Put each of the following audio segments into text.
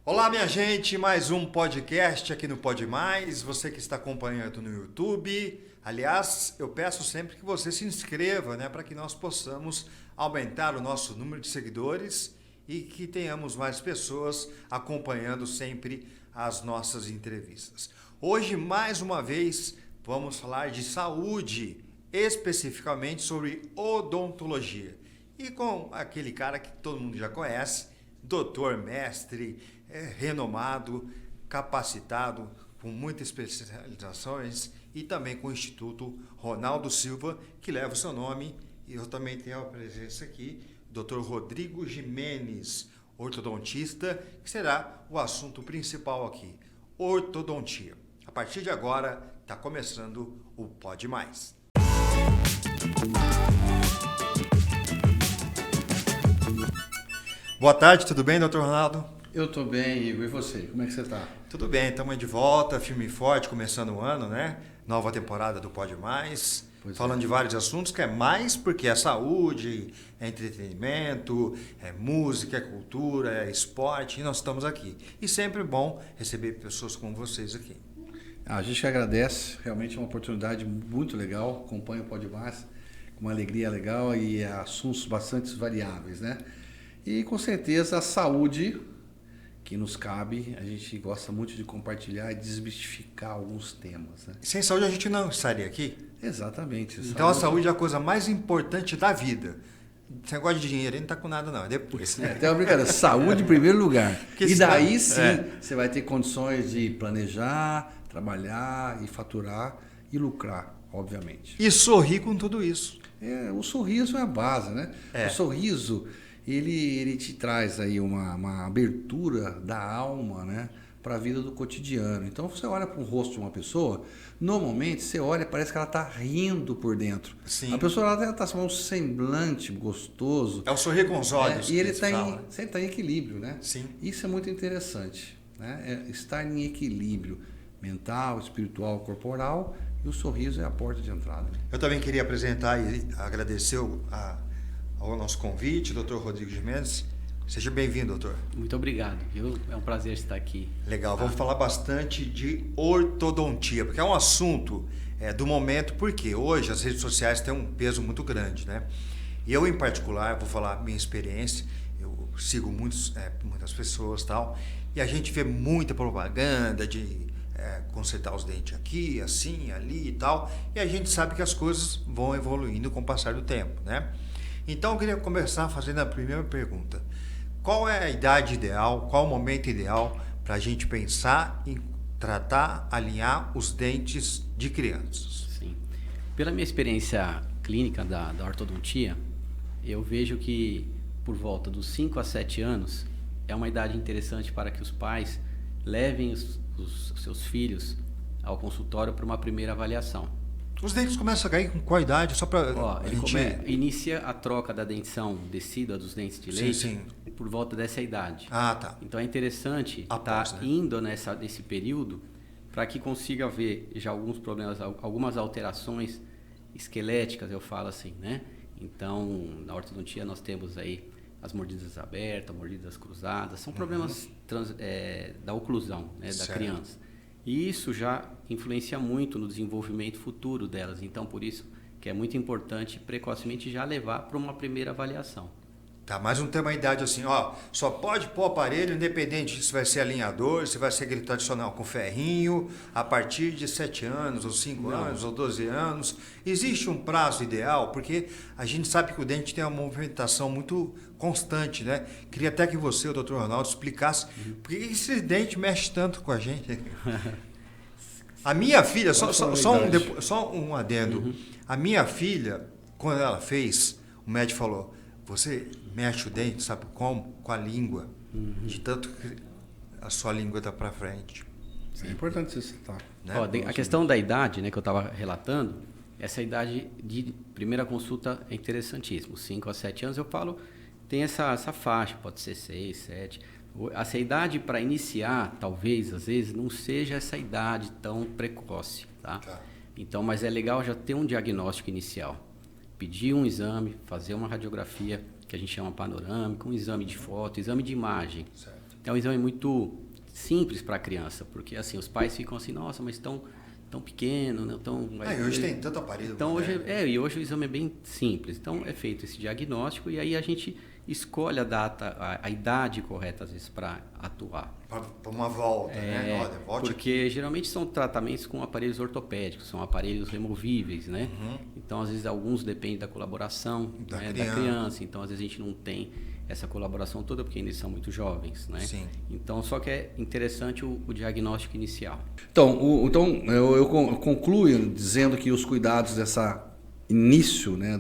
Olá, minha gente, mais um podcast aqui no Pode Mais, você que está acompanhando no YouTube. Aliás, eu peço sempre que você se inscreva, para que nós possamos aumentar o nosso número de seguidores e que tenhamos mais pessoas acompanhando sempre as nossas entrevistas. Hoje, mais uma vez, vamos falar de saúde, especificamente sobre odontologia. E com aquele cara que todo mundo já conhece, doutor, mestre, renomado, capacitado, com muitas especializações e também com o Instituto Ronaldo Silva, que leva o seu nome. E eu também tenho a presença aqui, Dr. Rodrigo Jimenez, ortodontista, que será o assunto principal aqui, ortodontia. A partir de agora, está começando o Pode Mais. Boa tarde, tudo bem, doutor Ronaldo? Eu estou bem, Igor. E você? Como é que você está? Tudo bem, estamos de volta, firme e forte, começando o ano, Nova temporada do Pode Mais, falando de vários assuntos, que é mais porque é saúde, é entretenimento, é música, é cultura, é esporte, e nós estamos aqui. E sempre bom receber pessoas como vocês aqui. A gente agradece, realmente é uma oportunidade muito legal, acompanha o Pode Mais com uma alegria legal e assuntos bastante variáveis, E com certeza a saúde que nos cabe, a gente gosta muito de compartilhar e desmistificar alguns temas. Sem saúde a gente não estaria aqui? Exatamente. Então a saúde é a coisa mais importante da vida. Esse negócio de dinheiro aí não está com nada não, é depois. Tem uma brincadeira, saúde em primeiro lugar. E daí sim, você vai ter condições de planejar, trabalhar e faturar e lucrar, obviamente. E sorrir com tudo isso. O sorriso é a base, O sorriso, ele te traz aí uma abertura da alma, para a vida do cotidiano. Então, você olha para o rosto de uma pessoa, normalmente você olha, parece que ela está rindo por dentro. Sim. A pessoa está com um semblante gostoso. É o sorrir com os olhos. E ele sempre está em equilíbrio, Sim. Isso é muito interessante, estar em equilíbrio mental, espiritual, corporal, e o sorriso é a porta de entrada. Eu também queria apresentar e agradecer ao nosso convite, doutor Rodrigo Jimenez. Seja bem-vindo, doutor. Muito obrigado, viu? É um prazer estar aqui. Legal, vamos falar bastante de ortodontia, porque é um assunto do momento, porque hoje as redes sociais têm um peso muito grande, E eu, em particular, vou falar minha experiência, eu sigo muitas pessoas e tal, e a gente vê muita propaganda de consertar os dentes aqui, assim, ali e tal, e a gente sabe que as coisas vão evoluindo com o passar do tempo, Então eu queria começar fazendo a primeira pergunta. Qual é a idade ideal, qual o momento ideal para a gente pensar em tratar, alinhar os dentes de crianças? Sim. Pela minha experiência clínica da ortodontia, eu vejo que por volta dos 5 a 7 anos é uma idade interessante para que os pais levem os seus filhos ao consultório para uma primeira avaliação. Os dentes começam a cair com qual idade? Só para inicia a troca da dentição decídua dos dentes de leite sim. por volta dessa idade. Ah, tá. Então é interessante estar indo nesse período para que consiga ver já alguns problemas, algumas alterações esqueléticas, eu falo assim, Então, na ortodontia nós temos aí as mordidas abertas, mordidas cruzadas, são problemas da oclusão, da criança. E isso já influencia muito no desenvolvimento futuro delas. Então, por isso que é muito importante precocemente já levar para uma primeira avaliação. Tá, mas não tem uma idade assim, só pode pôr aparelho independente se vai ser alinhador, se vai ser aquele tradicional com ferrinho, a partir de 7 anos, ou 5 anos, ou 12 anos. Existe um prazo ideal? Porque a gente sabe que o dente tem uma movimentação muito constante, Queria até que você, o doutor Ronaldo, explicasse por que esse dente mexe tanto com a gente. A minha filha, só um adendo, a minha filha, quando ela fez, o médico falou, você mexe o dente, sabe como? Com a língua, de tanto que a sua língua está para frente. É importante você citar. A questão da idade, que eu estava relatando, essa idade de primeira consulta é interessantíssimo. 5 a 7 anos, eu falo, tem essa faixa, pode ser 6, 7. Essa idade para iniciar, talvez, às vezes, não seja essa idade tão precoce, tá? Então, mas é legal já ter um diagnóstico inicial. Pedir um exame, fazer uma radiografia, que a gente chama panorâmica, um exame de foto, exame de imagem. Certo. é um exame muito simples para a criança, porque assim, os pais ficam assim, nossa, mas tão pequeno, né? E hoje tem tanto aparelho. Então, e hoje o exame é bem simples. Então, é feito esse diagnóstico e aí a gente escolhe a data, a idade correta, às vezes, para atuar. Para uma volta, né? Olha, volte porque aqui. geralmente são tratamentos com aparelhos ortopédicos, são aparelhos removíveis, né? Então, às vezes, alguns dependem da colaboração da criança. Então, às vezes, a gente não tem essa colaboração toda porque ainda são muito jovens, né? Sim. Então, só que é interessante o diagnóstico inicial. Então, eu concluo dizendo que os cuidados dessa início, né,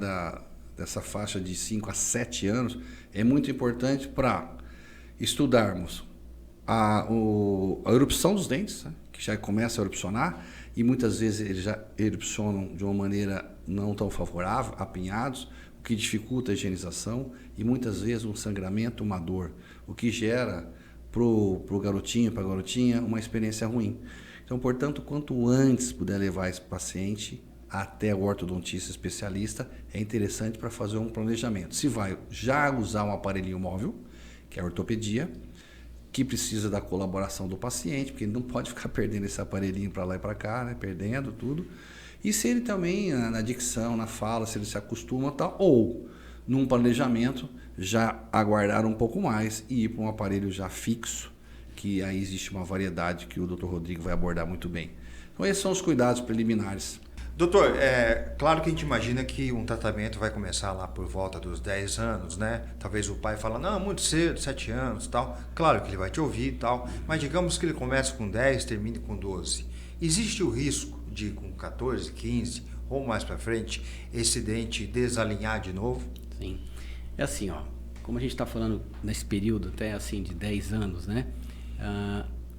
dessa faixa de 5 a 7 anos é muito importante para estudarmos a erupção dos dentes, né, que já começa a erupcionar e muitas vezes eles já erupcionam de uma maneira não tão favorável, apinhados, o que dificulta a higienização e muitas vezes um sangramento, uma dor, o que gera pro garotinho, para a garotinha, uma experiência ruim. Então, portanto, quanto antes puder levar esse paciente até o ortodontista especialista, é interessante para fazer um planejamento. Se vai já usar um aparelhinho móvel, que é a ortopedia, que precisa da colaboração do paciente, porque ele não pode ficar perdendo esse aparelhinho para lá e para cá, né? Perdendo tudo. E se ele também, na dicção, na fala, se ele se acostuma, tal, ou num planejamento, já aguardar um pouco mais e ir para um aparelho já fixo, que aí existe uma variedade que o Dr. Rodrigo vai abordar muito bem. Então, esses são os cuidados preliminares. Doutor, claro que a gente imagina que um tratamento vai começar lá por volta dos 10 anos, né? Talvez o pai fala, não, muito cedo, 7 anos e tal. Claro que ele vai te ouvir e tal, mas digamos que ele comece com 10, termine com 12. Existe o risco de, com 14, 15 ou mais para frente, esse dente desalinhar de novo? Sim. É assim, ó, como a gente está falando nesse período até assim de 10 anos, né?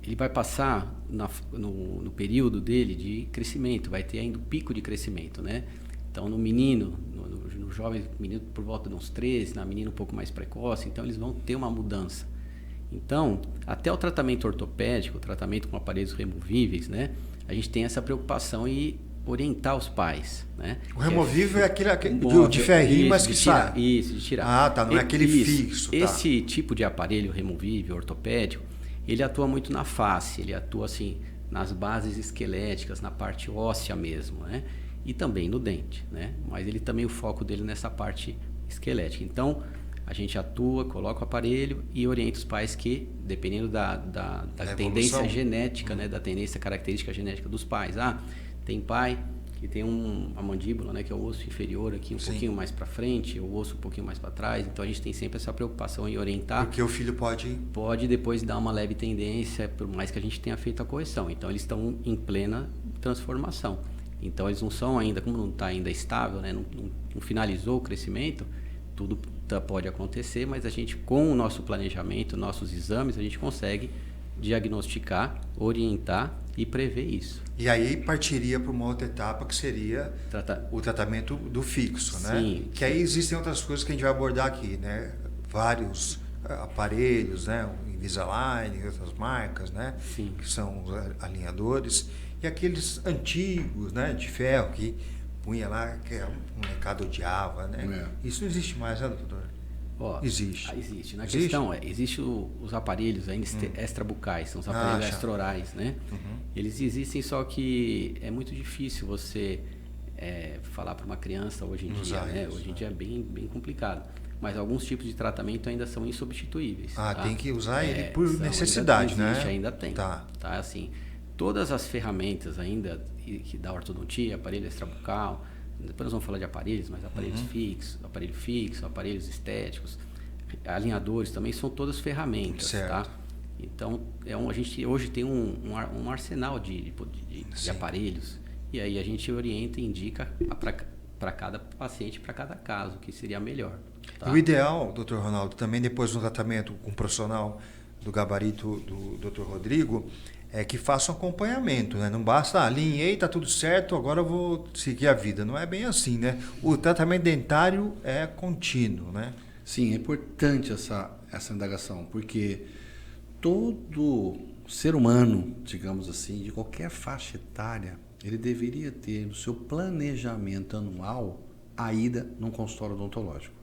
Ele vai passar no período dele de crescimento, vai ter ainda o pico de crescimento, né? Então, no menino, no jovem menino por volta de uns 13, na menina um pouco mais precoce, então eles vão ter uma mudança. Então, até o tratamento ortopédico, o tratamento com aparelhos removíveis, né? A gente tem essa preocupação em orientar os pais, né? O removível é aquele de ferrinho, mas que sai. Isso, de tirar. Ah, tá, não é aquele fixo. Tá. Esse tipo de aparelho removível, ortopédico, ele atua muito na face, ele atua assim nas bases esqueléticas, na parte óssea mesmo, né? E também no dente, né? Mas ele também, o foco dele nessa parte esquelética. Então, a gente atua, coloca o aparelho e orienta os pais que, dependendo da tendência genética, né? Da tendência característica genética dos pais. Tem pai que tem a mandíbula, né? Que é o osso inferior aqui um pouquinho mais para frente, o osso um pouquinho mais para trás. Então, a gente tem sempre essa preocupação em orientar. Porque o filho pode depois dar uma leve tendência, por mais que a gente tenha feito a correção. Então, eles estão em plena transformação. Então, eles não são ainda, como não está ainda estável, né? Não finalizou o crescimento, tudo pode acontecer, mas a gente, com o nosso planejamento, nossos exames, a gente consegue diagnosticar, orientar e prever isso. E aí partiria para uma outra etapa que seria o tratamento do fixo, né? Sim. Que aí existem outras coisas que a gente vai abordar aqui, né? Vários aparelhos, né? O Invisalign e outras marcas, né? Sim. Que são os alinhadores. E aqueles antigos, né? De ferro que punha lá, que o molecada odiava, né? Isso não existe mais, né, doutor? Existe. Existe. Na questão existe os aparelhos ainda extrabucais, são os aparelhos extraorais, né? Eles existem, só que é muito difícil você falar para uma criança hoje em dia, né? Hoje em dia é bem complicado. Mas alguns tipos de tratamento ainda são insubstituíveis. Tá? Tem que usar ele por necessidade, ainda né? Ainda tem. Tá, assim, todas as ferramentas ainda da ortodontia, aparelho extrabucal, depois nós vamos falar de aparelhos, mas aparelhos fixos, aparelhos estéticos, alinhadores também são todas ferramentas, tá? Então, a gente hoje tem um arsenal de aparelhos, e aí a gente orienta e indica para cada paciente, para cada caso, que seria melhor. Tá? O ideal, Dr. Ronaldo, também depois do tratamento com um profissional do gabarito do Dr. Rodrigo, é que faça um acompanhamento, né? Não basta, alinhei, tá tudo certo, agora eu vou seguir a vida. Não é bem assim, né? O tratamento dentário é contínuo, né? Sim, é importante essa indagação, porque todo ser humano, digamos assim, de qualquer faixa etária, ele deveria ter no seu planejamento anual a ida num consultório odontológico.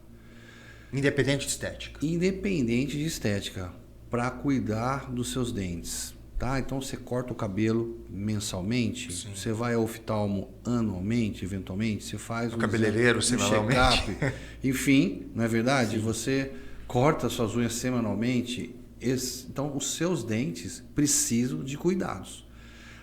Independente de estética. Independente de estética. para cuidar dos seus dentes. Tá? Então você corta o cabelo mensalmente, Sim. você vai ao oftalmo anualmente, eventualmente, você faz o cabeleireiro semanalmente. Enfim, não é verdade? Sim. Você corta suas unhas semanalmente. Então os seus dentes precisam de cuidados.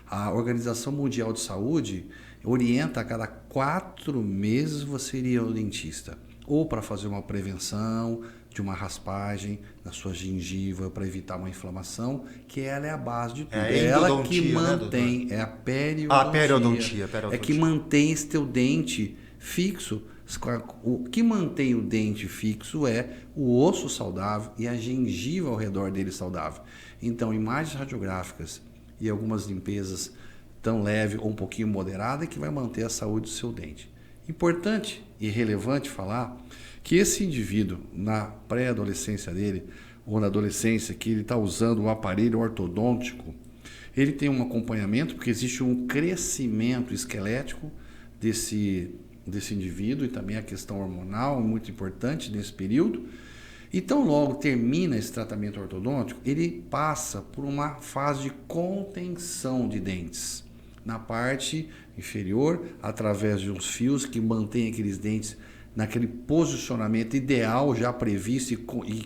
A Organização Mundial de Saúde orienta a cada 4 meses você ir ao dentista, ou para fazer uma prevenção de uma raspagem na sua gengiva para evitar uma inflamação, que ela é a base de tudo. É ela que mantém, né, é a periodontia. Periodontia. É que mantém esse teu dente fixo. O que mantém o dente fixo é o osso saudável e a gengiva ao redor dele saudável. Então, imagens radiográficas e algumas limpezas tão leve ou um pouquinho moderada é que vai manter a saúde do seu dente. Importante e relevante falar que esse indivíduo, na pré-adolescência dele, ou na adolescência, que ele está usando o aparelho ortodôntico, ele tem um acompanhamento, porque existe um crescimento esquelético desse indivíduo, e também a questão hormonal, muito importante nesse período. Então, logo termina esse tratamento ortodôntico, ele passa por uma fase de contenção de dentes na parte inferior, através de uns fios que mantêm aqueles dentes naquele posicionamento ideal já previsto e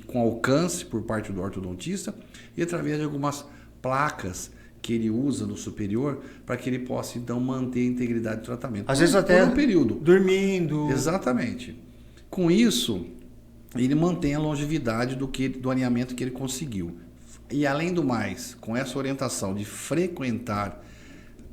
com alcance por parte do ortodontista, e através de algumas placas que ele usa no superior para que ele possa então manter a integridade do tratamento. Às vezes até um período. Dormindo. Exatamente. Com isso, ele mantém a longevidade do alinhamento que ele conseguiu. E além do mais, com essa orientação de frequentar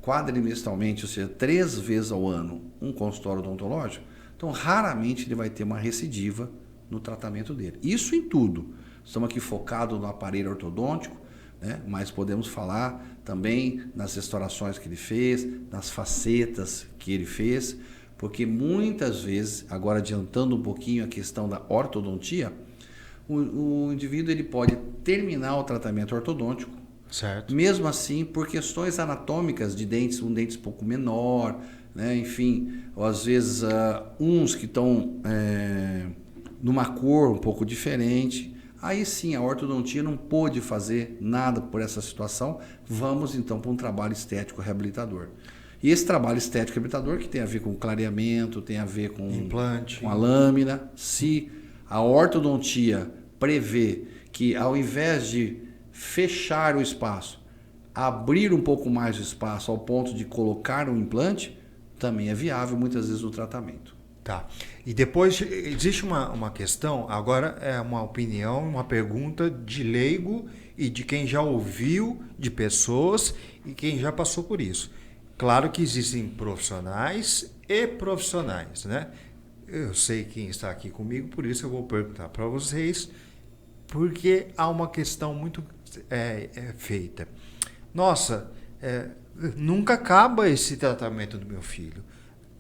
quadrimestralmente, ou seja, 3 vezes ao ano, um consultório odontológico, então raramente ele vai ter uma recidiva no tratamento dele. Isso em tudo. Estamos aqui focados no aparelho ortodôntico, né? Mas podemos falar também nas restaurações que ele fez, nas facetas que ele fez, porque muitas vezes, agora adiantando um pouquinho a questão da ortodontia, o indivíduo ele pode terminar o tratamento ortodôntico, certo, mesmo assim por questões anatômicas de dentes, um dente um pouco menor, né? Enfim, ou às vezes uns que estão numa cor um pouco diferente. Aí sim, a ortodontia não pôde fazer nada por essa situação, vamos então para um trabalho estético reabilitador. E esse trabalho estético reabilitador que tem a ver com clareamento, tem a ver com implante, com a lâmina. Se a ortodontia prevê que ao invés de fechar o espaço, abrir um pouco mais o espaço ao ponto de colocar um implante, também é viável muitas vezes o tratamento. Tá. E depois existe uma questão, agora é uma opinião, uma pergunta de leigo e de quem já ouviu de pessoas e quem já passou por isso. Claro que existem profissionais e profissionais, né? Eu sei quem está aqui comigo, por isso eu vou perguntar para vocês, porque há uma questão muito feita. Nossa, nunca acaba esse tratamento do meu filho.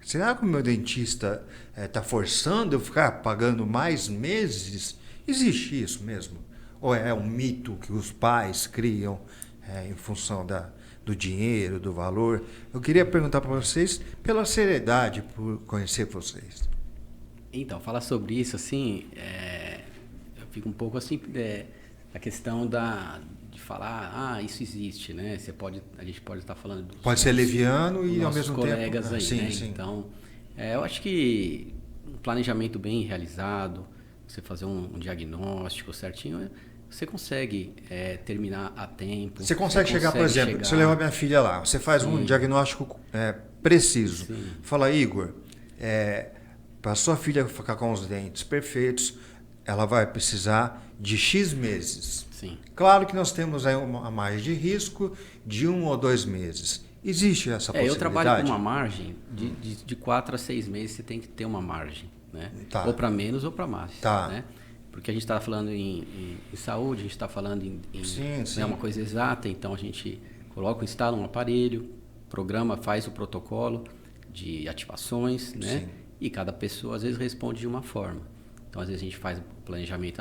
Será que o meu dentista está forçando eu ficar pagando mais meses? Existe isso mesmo? Ou é um mito que os pais criam em função do dinheiro, do valor? Eu queria perguntar para vocês pela seriedade, por conhecer vocês. Então, falar sobre isso, assim, eu fico um pouco assim, a questão de falar, isso existe, né? A gente pode estar falando pode ser leviano e ao mesmo colegas tempo... aí, sim, né? sim. Então, eu acho que um planejamento bem realizado, você fazer um diagnóstico certinho, você consegue terminar a tempo. Você consegue chegar, por exemplo, se eu levar minha filha lá, você faz um diagnóstico preciso. Sim. Fala, Igor, para sua filha ficar com os dentes perfeitos, ela vai precisar de X meses. Sim. Claro que nós temos aí uma margem de risco de 1 ou 2 meses. Existe essa possibilidade? Eu trabalho com uma margem de 4 a 6 meses, você tem que ter uma margem, né? Tá. Ou para menos ou para mais. Tá. Né? Porque a gente está falando em saúde, a gente está falando em sim. uma coisa exata, então a gente instala um aparelho, programa, faz o protocolo de ativações, né? Sim. E cada pessoa às vezes responde de uma forma. Então às vezes a gente faz o planejamento,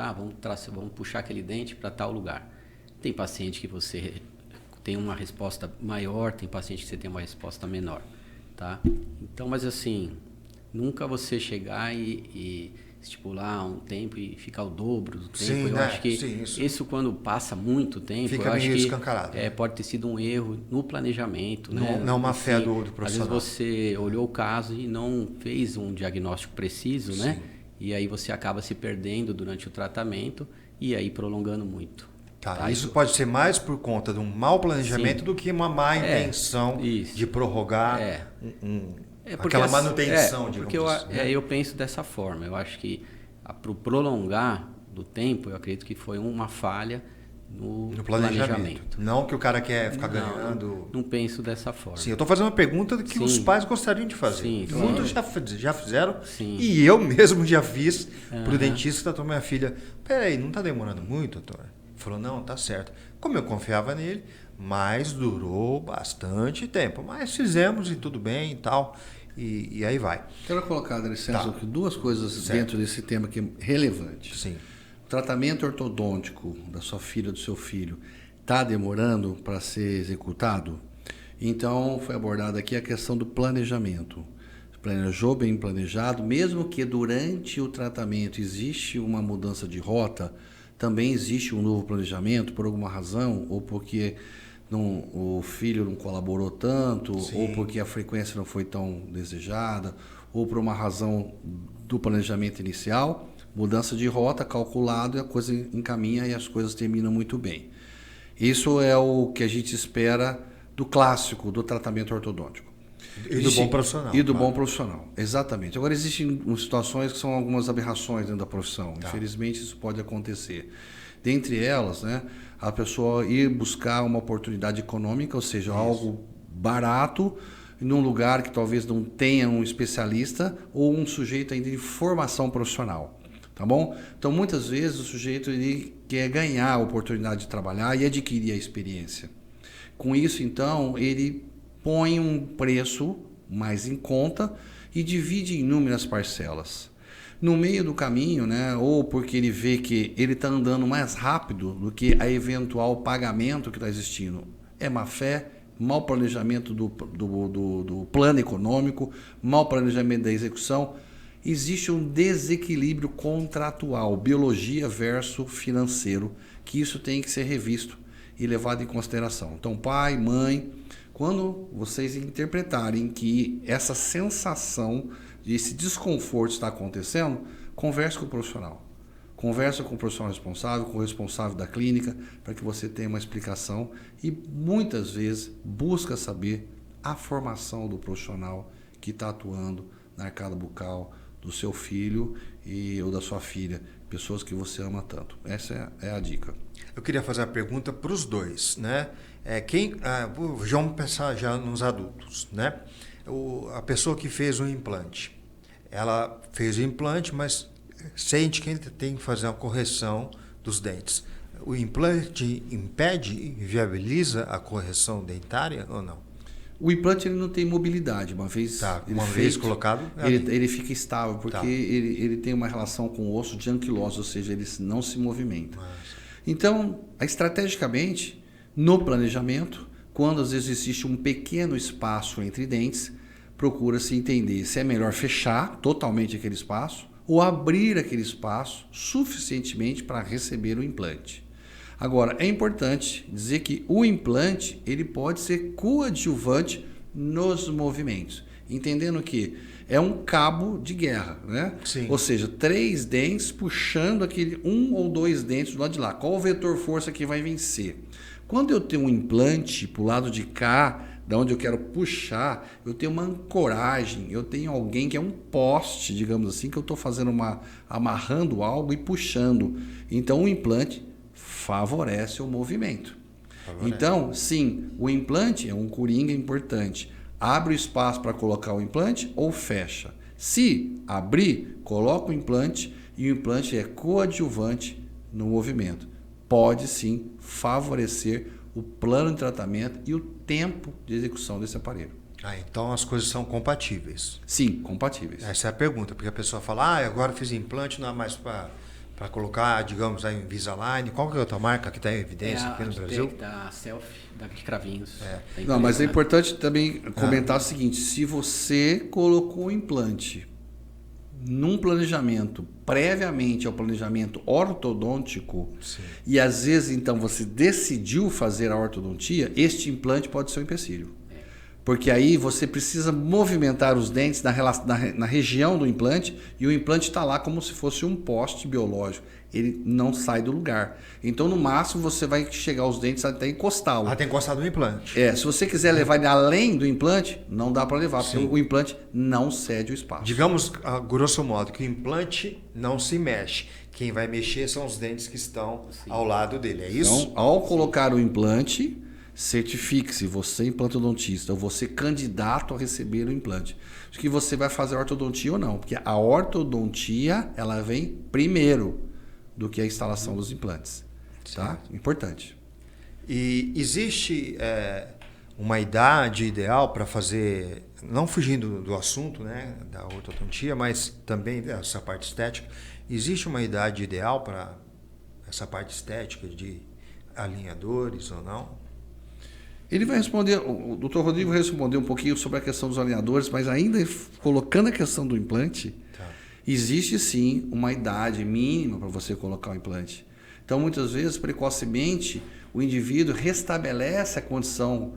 vamos puxar aquele dente para tal lugar. Tem paciente que você tem uma resposta maior, tem paciente que você tem uma resposta menor, tá? Então, mas assim, nunca você chegar e estipular um tempo e ficar o dobro do tempo. Sim, eu acho que isso quando passa muito tempo, fica eu acho meio que escancarado. pode ter sido um erro no planejamento. Né? Não uma fé do profissional. Às vezes você olhou o caso e não fez um diagnóstico preciso, né? E aí você acaba se perdendo durante o tratamento e aí prolongando muito. Tá, isso pode ser mais por conta de um mau planejamento do que uma má intenção de prorrogar aquela manutenção, digamos assim. Porque eu penso dessa forma. Eu acho que para o prolongar do tempo, eu acredito que foi uma falha no planejamento. Não que o cara quer ficar ganhando. Não penso dessa forma. Sim, eu estou fazendo uma pergunta que os pais gostariam de fazer. Sim, muitos já fizeram. Sim. E eu mesmo já fiz para o dentista que tratou minha filha. Peraí, não está demorando muito, doutor? Ele falou, não, tá certo. Como eu confiava nele, mas durou bastante tempo. Mas fizemos e tudo bem e tal. E aí vai. Quero colocar, Dá licença, duas coisas dentro desse tema que é relevante. Sim. O tratamento ortodôntico da sua filha, do seu filho, está demorando para ser executado? Então, foi abordada aqui a questão do planejamento. Planejou bem planejado, mesmo que durante o tratamento existe uma mudança de rota, também existe um novo planejamento por alguma razão, ou porque o filho não colaborou tanto, ou porque a frequência não foi tão desejada, ou por uma razão do planejamento inicial, mudança de rota, calculado, e a coisa encaminha e as coisas terminam muito bem. Isso é o que a gente espera do clássico do tratamento ortodôntico. E do bom profissional. E do bom profissional, exatamente. Agora, existem situações que são algumas aberrações dentro da profissão. Infelizmente, isso pode acontecer. Dentre elas, né, a pessoa ir buscar uma oportunidade econômica, ou seja, algo barato, num lugar que talvez não tenha um especialista ou um sujeito ainda de formação profissional. Tá bom? Então, muitas vezes, o sujeito ele quer ganhar a oportunidade de trabalhar e adquirir a experiência. Com isso, então, ele põe um preço mais em conta e divide em inúmeras parcelas. No meio do caminho, né, ou porque ele vê que ele está andando mais rápido do que a eventual pagamento que está existindo, é má fé, mau planejamento do plano econômico, mau planejamento da execução, existe um desequilíbrio contratual, biologia versus financeiro, que isso tem que ser revisto e levado em consideração. Então, pai, mãe, quando vocês interpretarem que essa sensação, esse desconforto está acontecendo, converse com o profissional. Converse com o profissional responsável, com o responsável da clínica, para que você tenha uma explicação e, muitas vezes, busca saber a formação do profissional que está atuando na arcada bucal do seu filho ou da sua filha, pessoas que você ama tanto. Essa é a dica. Eu queria fazer a pergunta para os dois, né? Vamos pensar já nos adultos, né? A pessoa que fez o implante, ela fez o implante, mas sente que ainda tem que fazer uma correção dos dentes. O implante impede e viabiliza a correção dentária ou não? O implante ele não tem mobilidade, uma vez vez colocado, ele fica estável, porque ele tem uma relação com o osso de anquilose, ou seja, ele não se movimenta. Então, estrategicamente, no planejamento, quando às vezes existe um pequeno espaço entre dentes, procura-se entender se é melhor fechar totalmente aquele espaço ou abrir aquele espaço suficientemente para receber o implante. Agora, é importante dizer que o implante ele pode ser coadjuvante nos movimentos, entendendo que é um cabo de guerra, né? Sim. Ou seja, 3 dentes puxando aquele 1 ou 2 dentes do lado de lá. Qual o vetor força que vai vencer? Quando eu tenho um implante para o lado de cá, da onde eu quero puxar, eu tenho uma ancoragem, eu tenho alguém que é um poste, digamos assim, que eu estou amarrando algo e puxando. Então, o implante favorece o movimento. Então, sim, o implante é um coringa importante. Abre o espaço para colocar o implante ou fecha? Se abrir, coloca o implante e o implante é coadjuvante no movimento. Pode sim favorecer o plano de tratamento e o tempo de execução desse aparelho. Então as coisas são compatíveis. Sim, compatíveis. Essa é a pergunta, porque a pessoa fala, agora fiz implante, não é mais para colocar, digamos, a Invisalign. Qual que é a outra marca que está em evidência aqui no Brasil? A Selfie, da Cravinhos. Não, mas é importante também comentar o seguinte, se você colocou o implante num planejamento, previamente ao planejamento ortodôntico, Sim. e às vezes então você decidiu fazer a ortodontia, este implante pode ser um empecilho. Porque aí você precisa movimentar os dentes na região do implante e o implante está lá como se fosse um poste biológico. Ele não sai do lugar. Então, no máximo, você vai chegar aos dentes até encostá-lo. Até encostado no implante. Se você quiser levar ele além do implante, não dá para levar, porque o implante não cede o espaço. Digamos, a grosso modo, que o implante não se mexe. Quem vai mexer são os dentes que estão ao lado dele, é isso? Então, ao colocar o implante, certifique-se, você implantodontista, ou você candidato a receber o implante, de que você vai fazer ortodontia ou não, porque a ortodontia ela vem primeiro do que a instalação dos implantes. Tá? Importante. E existe uma idade ideal para fazer, não fugindo do assunto, né, da ortodontia, mas também dessa parte estética, existe uma idade ideal para essa parte estética de alinhadores ou não? Ele vai responder, o Dr. Rodrigo vai responder um pouquinho sobre a questão dos alinhadores, mas ainda colocando a questão do implante, existe sim uma idade mínima para você colocar o implante. Então, muitas vezes, precocemente, o indivíduo restabelece a condição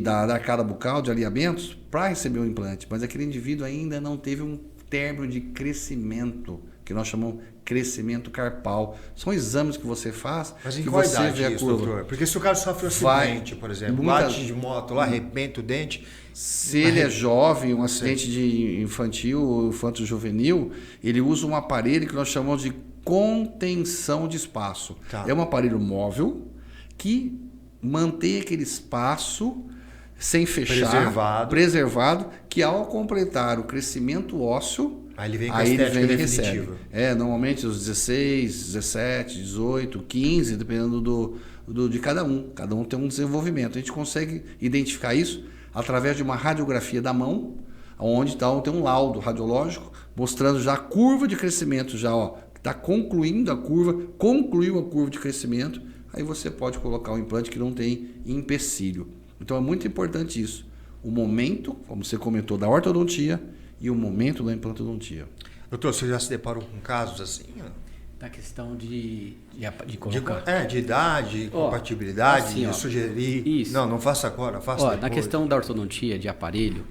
da arcada bucal, de alinhamentos, para receber o implante, mas aquele indivíduo ainda não teve um término de crescimento, que nós chamamos crescimento carpal. São exames que você faz. Mas em que qual você idade vê a isso, curva. doutor? Porque se o cara sofre um acidente, por exemplo, bate de moto lá, arrebenta o dente... Se ele é jovem, um acidente de infantil, infanto-juvenil, ele usa um aparelho que nós chamamos de contenção de espaço. Tá. É um aparelho móvel que mantém aquele espaço sem fechar, preservado, que ao completar o crescimento ósseo, aí ele vem com a estética definitiva. Normalmente os 16, 17, 18, 15, dependendo de cada um. Cada um tem um desenvolvimento. A gente consegue identificar isso através de uma radiografia da mão, onde tem um laudo radiológico mostrando já a curva de crescimento, está concluindo a curva, concluiu a curva de crescimento, aí você pode colocar um implante que não tem empecilho. Então é muito importante isso. O momento, como você comentou, da ortodontia e o momento da implantodontia. Doutor, você já se deparou com casos assim? Na questão de colocar... De idade, compatibilidade, assim, de sugerir... Isso. Não faça agora, faça depois. Na questão da ortodontia de aparelho,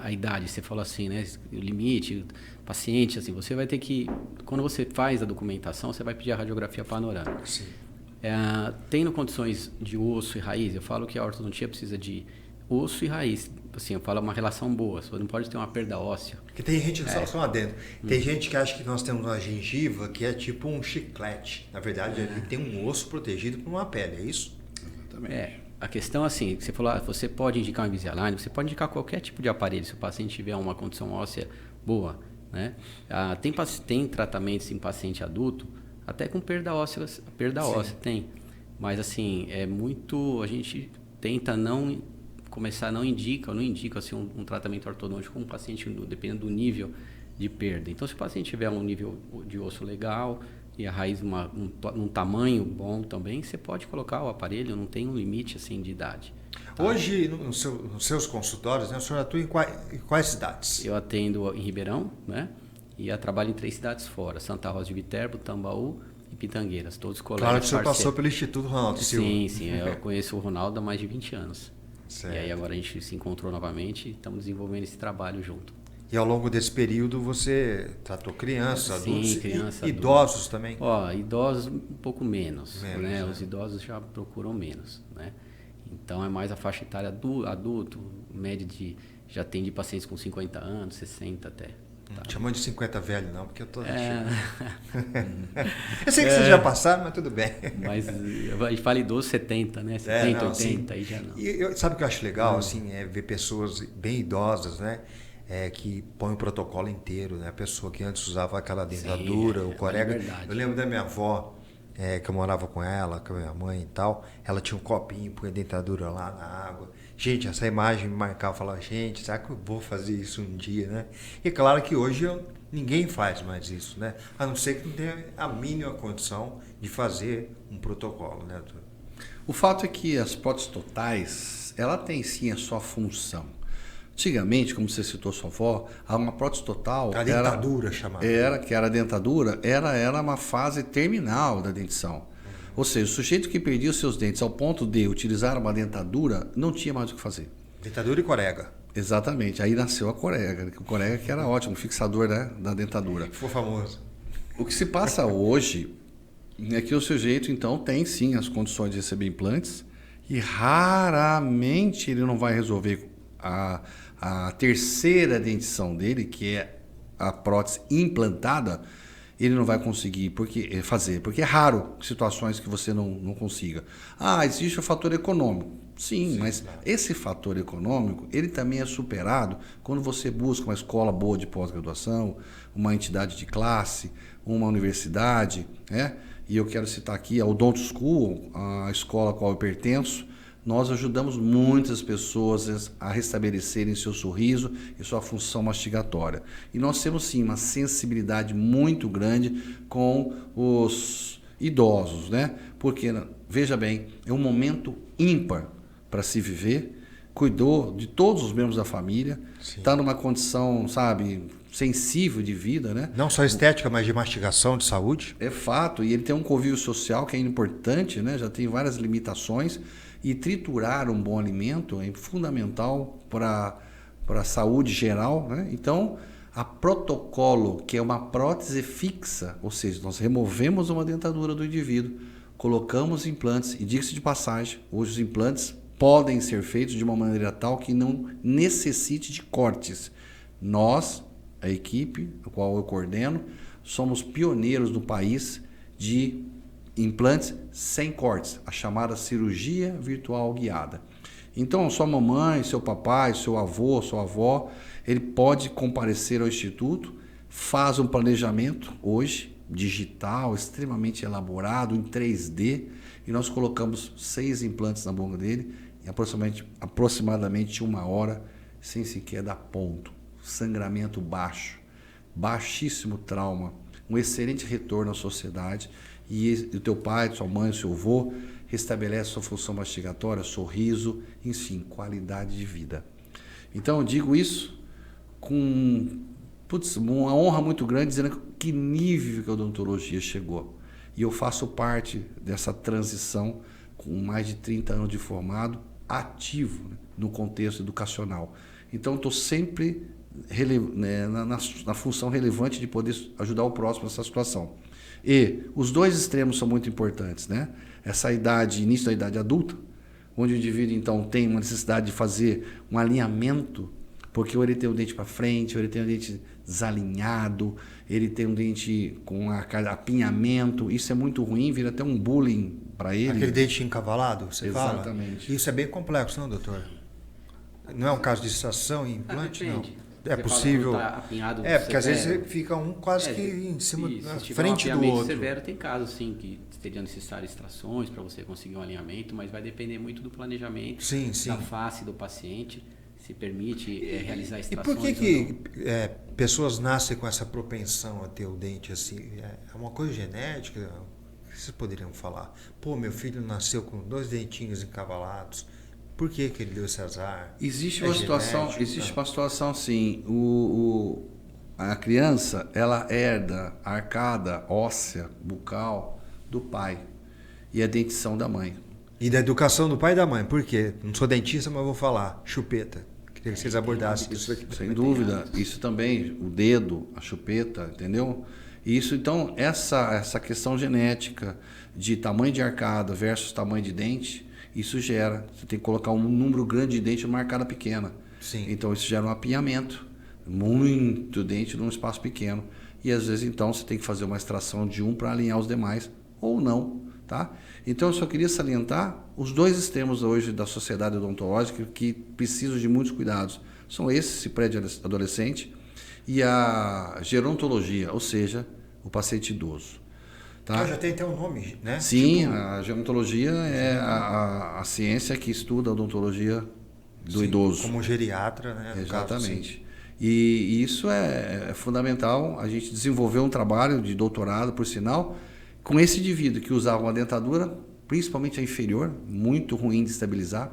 a idade, você falou assim, né? O limite, o paciente, assim, você vai ter que... Quando você faz a documentação, você vai pedir a radiografia panorâmica. Sim. Tendo condições de osso e raiz, eu falo que a ortodontia precisa de osso e raiz. Assim, eu falo uma relação boa, você não pode ter uma perda óssea. Porque tem gente, só adentro, tem gente que acha que nós temos uma gengiva que é tipo um chiclete. Na verdade, ali tem um osso protegido por uma pele, é isso? Exatamente. A questão assim, você falou, você pode indicar um Invisalign, você pode indicar qualquer tipo de aparelho, se o paciente tiver uma condição óssea boa, né? Tem tratamentos em paciente adulto, até com perda óssea tem. Mas assim, a gente tenta não indica assim, um tratamento ortodôntico com um paciente, dependendo do nível de perda. Então, se o paciente tiver um nível de osso legal e a raiz num tamanho bom também, você pode colocar o aparelho, não tem um limite assim de idade. Tá? Hoje, nos seus consultórios, né, o senhor atua em quais cidades? Eu atendo em Ribeirão, né? E eu trabalho em 3 cidades fora, Santa Rosa de Viterbo, Tambaú e Pitangueiras, todos colegas. Claro que o senhor passou pelo Instituto Ronaldo Silva. Sim, eu conheço o Ronaldo há mais de 20 anos. Certo. E aí agora a gente se encontrou novamente e estamos desenvolvendo esse trabalho junto. E ao longo desse período você tratou crianças, adultos e adultos. Idosos também? Idosos um pouco menos, né? Né? Os idosos já procuram menos, né? Então é mais a faixa etária do adulto, média já tem de pacientes com 50 anos, 60 até. Tá? Chamando de 50 velho não, porque eu tô... Eu sei que vocês já passaram, mas tudo bem. Mas a gente fala idoso 70, né? 70, 80, aí já não. E sabe o que eu acho legal, assim, ver pessoas bem idosas, né? Que põe o protocolo inteiro, né? A pessoa que antes usava aquela dentadura, o corega. Eu lembro da minha avó, que eu morava com ela, com a minha mãe e tal, ela tinha um copinho, põe a dentadura lá na água. Gente, essa imagem me marcava, eu falava, gente, será que eu vou fazer isso um dia, né? E claro que hoje ninguém faz mais isso, né? A não ser que não tenha a mínima condição de fazer um protocolo, né, doutor? O fato é que as próteses totais, ela tem sim a sua função Antigamente, como você citou sua avó, uma prótese total... A dentadura chamada. Era a dentadura, era uma fase terminal da dentição. Ou seja, o sujeito que perdia os seus dentes ao ponto de utilizar uma dentadura, não tinha mais o que fazer. Dentadura e corega. Exatamente. Aí nasceu a corega. O corega que era ótimo, o fixador, né, da dentadura. Ficou famoso. O que se passa hoje é que o sujeito, então, tem sim as condições de receber implantes e raramente ele não vai resolver a terceira dentição dele, que é a prótese implantada, ele não vai conseguir fazer, porque é raro situações que você não consiga. Existe o fator econômico. Sim, mas claro. Esse fator econômico, ele também é superado quando você busca uma escola boa de pós-graduação, uma entidade de classe, uma universidade, né? E eu quero citar aqui a Odonto School, a escola a qual eu pertenço. Nós ajudamos muitas pessoas a restabelecerem seu sorriso e sua função mastigatória. E nós temos, sim, uma sensibilidade muito grande com os idosos, né? Porque, veja bem, é um momento ímpar para se viver, cuidou de todos os membros da família, está numa condição, sensível de vida, né? Não só estética, mas de mastigação, de saúde. É fato, e ele tem um convívio social que é importante, né? Já tem várias limitações. E triturar um bom alimento é fundamental para a saúde geral, né? Então, a protocolo, que é uma prótese fixa, ou seja, nós removemos uma dentadura do indivíduo, colocamos implantes, e diga-se de passagem, hoje os implantes podem ser feitos de uma maneira tal que não necessite de cortes. Nós, a equipe, a qual eu coordeno, somos pioneiros no país de implantes sem cortes, a chamada cirurgia virtual guiada. Então, sua mamãe, seu papai, seu avô, sua avó, ele pode comparecer ao instituto, faz um planejamento hoje, digital, extremamente elaborado, em 3D, e nós colocamos 6 implantes na boca dele, em aproximadamente 1 hora, sem sequer dar ponto. Sangramento baixo, baixíssimo trauma, um excelente retorno à sociedade. E o teu pai, sua mãe, seu avô restabelece sua função mastigatória, sorriso, enfim, qualidade de vida. Então eu digo isso com uma honra muito grande, dizendo que nível que a odontologia chegou. E eu faço parte dessa transição com mais de 30 anos de formado, ativo, né, no contexto educacional. Então estou sempre na função relevante de poder ajudar o próximo nessa situação. E os dois extremos são muito importantes, né? Essa idade, início da idade adulta, onde o indivíduo então tem uma necessidade de fazer um alinhamento, porque ou ele tem o dente para frente, ou ele tem o dente desalinhado, ele tem um dente com apinhamento, isso é muito ruim, vira até um bullying para ele. Aquele dente encavalado, você fala? Exatamente. Isso é bem complexo, não, doutor? Não é um caso de extração e implante, não? É você possível. Tá apinhado, porque às vezes fica um quase que em cima, na frente do outro. Severo, tem casos sim que seria necessário extrações para você conseguir um alinhamento, mas vai depender muito do planejamento, da face do paciente, se permite realizar extrações. E por que pessoas nascem com essa propensão a ter o dente assim? É uma coisa genética? O que vocês poderiam falar? Pô, meu filho nasceu com 2 dentinhos encavalados. Por que ele deu esse azar? Existe uma situação assim, a criança, ela herda a arcada óssea, bucal do pai e a dentição da mãe. E da educação do pai e da mãe, por quê? Não sou dentista, mas vou falar. Chupeta. Queria que vocês abordassem isso aqui. Sem dúvida, isso também, o dedo, a chupeta, entendeu? Isso, então, essa questão genética de tamanho de arcada versus tamanho de dente, isso gera, você tem que colocar um número grande de dente numa arcada pequena. Sim. Então isso gera um apinhamento, muito dente num espaço pequeno. E às vezes então você tem que fazer uma extração de um para alinhar os demais, ou não, tá? Então eu só queria salientar os dois extremos hoje da sociedade odontológica que precisam de muitos cuidados. São esse pré-adolescente e a gerontologia, ou seja, o paciente idoso. Tá? Já tem até um nome, né? Sim, a gerontologia é a ciência que estuda a odontologia do idoso. Como geriatra, né? Exatamente. E isso é fundamental. A gente desenvolveu um trabalho de doutorado, por sinal, com esse indivíduo que usava uma dentadura, principalmente a inferior, muito ruim de estabilizar.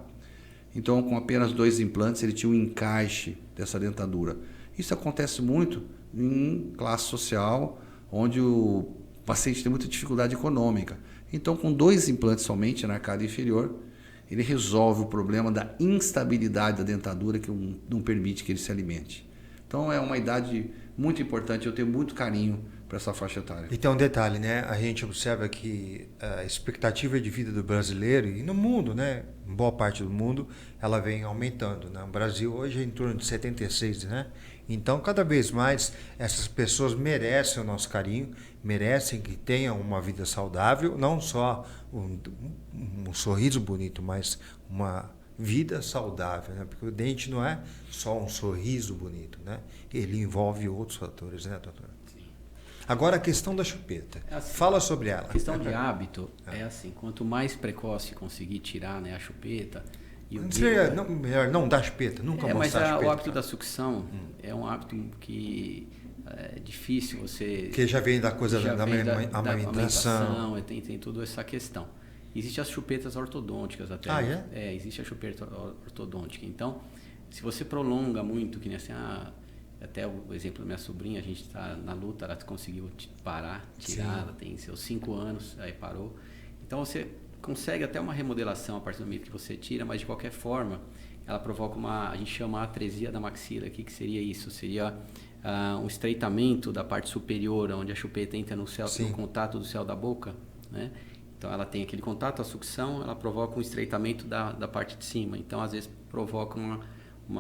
Então, com apenas 2 implantes, ele tinha um encaixe dessa dentadura. Isso acontece muito em classe social, onde o paciente tem muita dificuldade econômica. Então, com 2 implantes somente na arcada inferior, ele resolve o problema da instabilidade da dentadura que não permite que ele se alimente. Então, é uma idade muito importante, eu tenho muito carinho para essa faixa etária. E tem um detalhe, né? A gente observa que a expectativa de vida do brasileiro, e no mundo, né? Em boa parte do mundo, ela vem aumentando, né? O Brasil hoje é em torno de 76, né? Então, cada vez mais, essas pessoas merecem o nosso carinho, merecem que tenham uma vida saudável, não só um sorriso bonito, mas uma vida saudável, né? Porque o dente não é só um sorriso bonito, né? Ele envolve outros fatores, né, doutor? Sim. Agora, a questão da chupeta. Assim, Fala sobre ela. A questão de hábito é assim, quanto mais precoce conseguir tirar, né, a chupeta... Melhor não dar chupeta, nunca mostrar mas chupeta. o hábito da sucção é um hábito que é difícil você... Que já vem da coisa da amamentação. Tem toda essa questão. Existem as chupetas ortodônticas até. Ah, é? Existe a chupeta ortodôntica. Então, se você prolonga muito, que nem assim, até o exemplo da minha sobrinha, a gente está na luta, ela conseguiu tirar, sim. Ela tem seus 5 anos, aí parou. Então, você consegue até uma remodelação a partir do momento que você tira, mas de qualquer forma, ela provoca a gente chama a atresia da maxila aqui, que seria isso, seria um estreitamento da parte superior, onde a chupeta entra no contato do céu da boca, né? Então, ela tem aquele contato, a sucção, ela provoca um estreitamento da parte de cima. Então, às vezes, provoca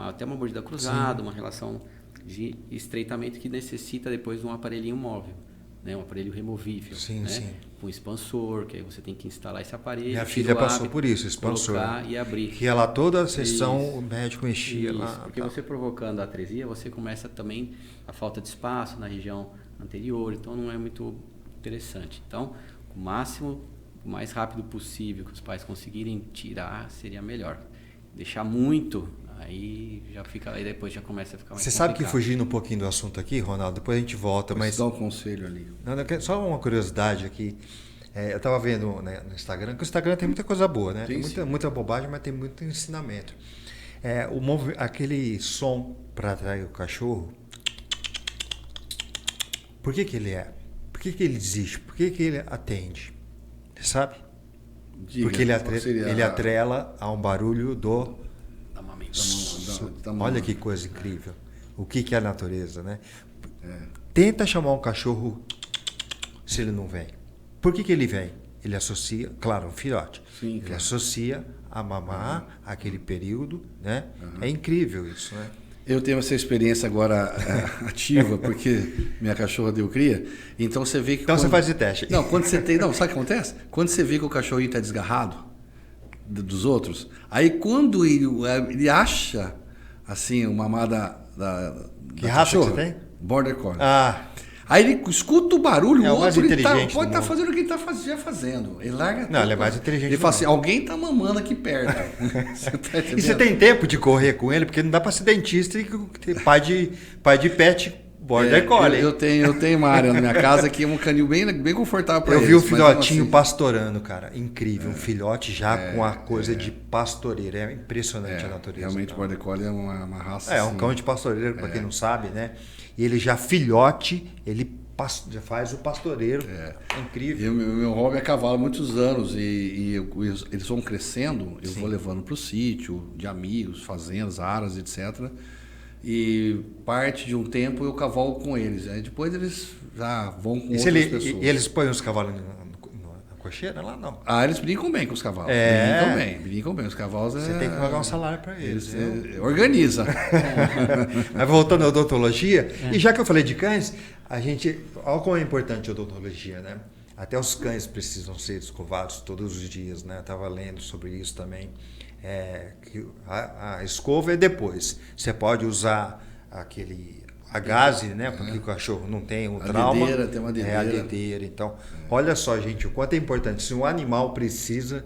até uma mordida cruzada, sim. Uma relação de estreitamento que necessita depois de um aparelhinho móvel, né? Um aparelho removível, sim, né? Sim. Com expansor, que aí você tem que instalar esse aparelho. Minha filha passou por isso, expansor. E abrir. Que ela toda a sessão, o médico mexia lá. Porque você provocando a atresia, você começa também a falta de espaço na região anterior, então não é muito interessante. Então, o mais rápido possível que os pais conseguirem tirar seria melhor. Deixar muito, aí depois já começa a ficar mais Você complicado. sabe que fugindo um pouquinho do assunto aqui, Ronaldo, depois a gente volta, mas dá um conselho ali. Não, só uma curiosidade aqui. Eu estava vendo, né, no Instagram, que o Instagram tem muita coisa boa, né? Tem muita bobagem, mas tem muito ensinamento. Aquele som para atrair o cachorro, por que ele é? Por que ele existe? Por que ele atende? Você sabe? Diga, porque ele atrela a um barulho Olha que coisa incrível. O que é a natureza, né? Tenta chamar um cachorro se ele não vem. Por que ele vem? Ele associa, claro, um filhote. Sim, ele associa a mamar aquele período, né? É incrível isso, né? Eu tenho essa experiência agora ativa, porque minha cachorra deu cria. Então você vê que. Então você faz de teste. Não, quando você tem. Não, sabe o que acontece? Quando você vê que o cachorrinho está desgarrado dos outros, aí quando ele acha assim, uma mamada da que raça que você tem? Border Collie. Aí ele escuta o barulho, o outro ele pode estar fazendo o que ele está fazendo. Ele larga tudo. Não, ele é mais inteligente. Ele fala assim, alguém está mamando aqui perto. E você tem tempo de correr com ele? Porque não dá para ser dentista e ter pai de pet Border Collie. Eu tenho uma área na minha casa que é um canil bem confortável para eles. Eu vi um filhotinho assim, pastorando, cara. Incrível. Um filhote já com a coisa de pastoreiro. É impressionante a natureza. Realmente o Border Collie é uma raça. É um cão de pastoreiro, para quem não sabe, né? E ele já filhote, ele já faz o pastoreiro. É incrível. Meu hobby é cavalo há muitos anos e eles vão crescendo, eu vou levando para o sítio, de amigos, fazendas, aras, etc. E parte de um tempo eu cavalo com eles. Aí depois eles já vão com outras pessoas. E eles põem os cavalos na cocheira? Lá não. Eles brincam bem com os cavalos. Brincam bem. Os cavalos Você tem que pagar um salário para eles. Organiza. Mas voltando à odontologia, e já que eu falei de cães, olha como é importante a odontologia, né? Até os cães precisam ser escovados todos os dias, né? Eu estava lendo sobre isso também. Que a escova é depois. Você pode usar a gaze, né? Porque o cachorro não tem o trauma. Tem uma dedeira. A dedeira. Então, olha só, gente, o quanto é importante. Se um animal precisa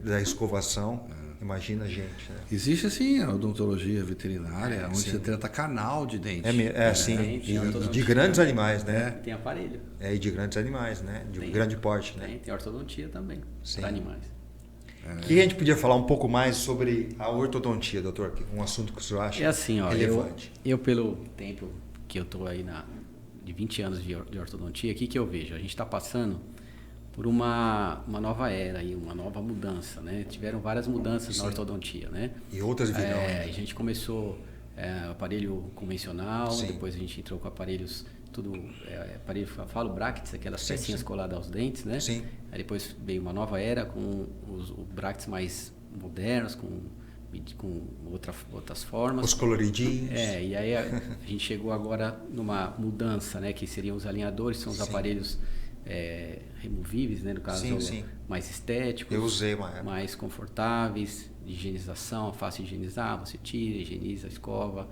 da escovação, imagina a gente. Né? Existe, assim, a odontologia veterinária, onde você trata canal de dente. Sim. E de grandes animais, né? Tem aparelho. E de grandes animais, né? De grande porte, né? Tem ortodontia também, para animais. Que a gente podia falar um pouco mais sobre a ortodontia, doutor? Um assunto que o senhor acha assim, ó, relevante. Eu, pelo tempo que eu estou aí de 20 anos de ortodontia, o que eu vejo? A gente está passando por uma nova era, aí, uma nova mudança, né? Tiveram várias mudanças na ortodontia, né? E outras virão. A gente começou aparelho convencional, Sim. depois a gente entrou com aparelhos, aparelho, falo brackets, aquelas pecinhas coladas aos dentes, né? Sim. Aí depois veio uma nova era com os brackets mais modernos, com outras formas. Os coloridinhos. E aí a gente chegou agora numa mudança, né? Que seriam os alinhadores, são os aparelhos removíveis, né? No caso, mais estéticos. Eu usei uma época. Mais confortáveis, de higienização, fácil de higienizar, você tira, higieniza, escova.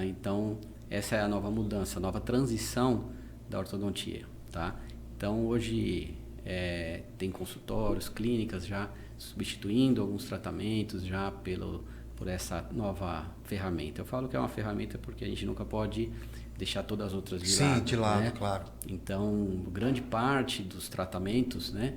Então, essa é a nova mudança, a nova transição da ortodontia, tá? Então, hoje tem consultórios, clínicas já substituindo alguns tratamentos já por essa nova ferramenta. Eu falo que é uma ferramenta porque a gente nunca pode deixar todas as outras de lado. Sim, de lado, né? claro. Então, grande parte dos tratamentos, né,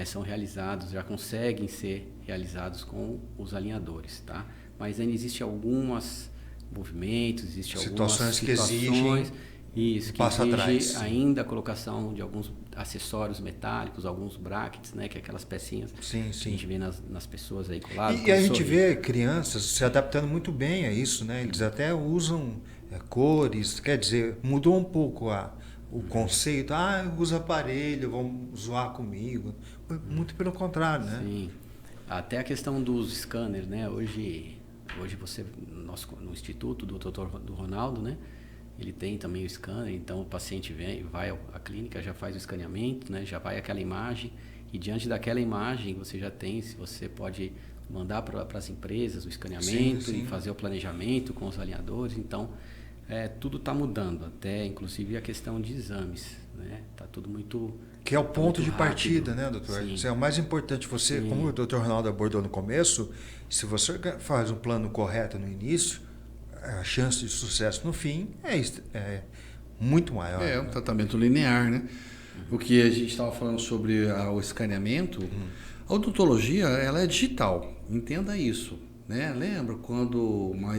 são realizados, já conseguem ser realizados com os alinhadores, tá? Mas ainda existe alguns movimentos, existe algumas situações que exigem isso, que passo exige atrás. Ainda a colocação de alguns acessórios metálicos, alguns brackets, né, que é aquelas pecinhas que a gente vê nas pessoas aí coladas. E a gente vê crianças se adaptando muito bem a isso, né? Eles até usam cores, quer dizer, mudou um pouco o conceito. Usa aparelho, vão zoar comigo. Muito pelo contrário, né? Sim. Até a questão dos scanners, né? Hoje você, no instituto do Dr. Ronaldo, né? Ele tem também o scanner, então o paciente vai à clínica, já faz o escaneamento, né? Já vai aquela imagem e diante daquela imagem você pode mandar para as empresas o escaneamento e fazer o planejamento com os alinhadores. Então, tudo está mudando, até inclusive a questão de exames, né? Tá tudo muito... Que é o ponto de rápido. partida, né, doutor? Isso é o mais importante. Você, como o doutor Ronaldo abordou no começo, se você faz um plano correto no início, a chance de sucesso no fim é muito maior. É um tratamento linear, né? O que a gente estava falando sobre o escaneamento, a odontologia ela é digital, entenda isso, né? Lembra quando uma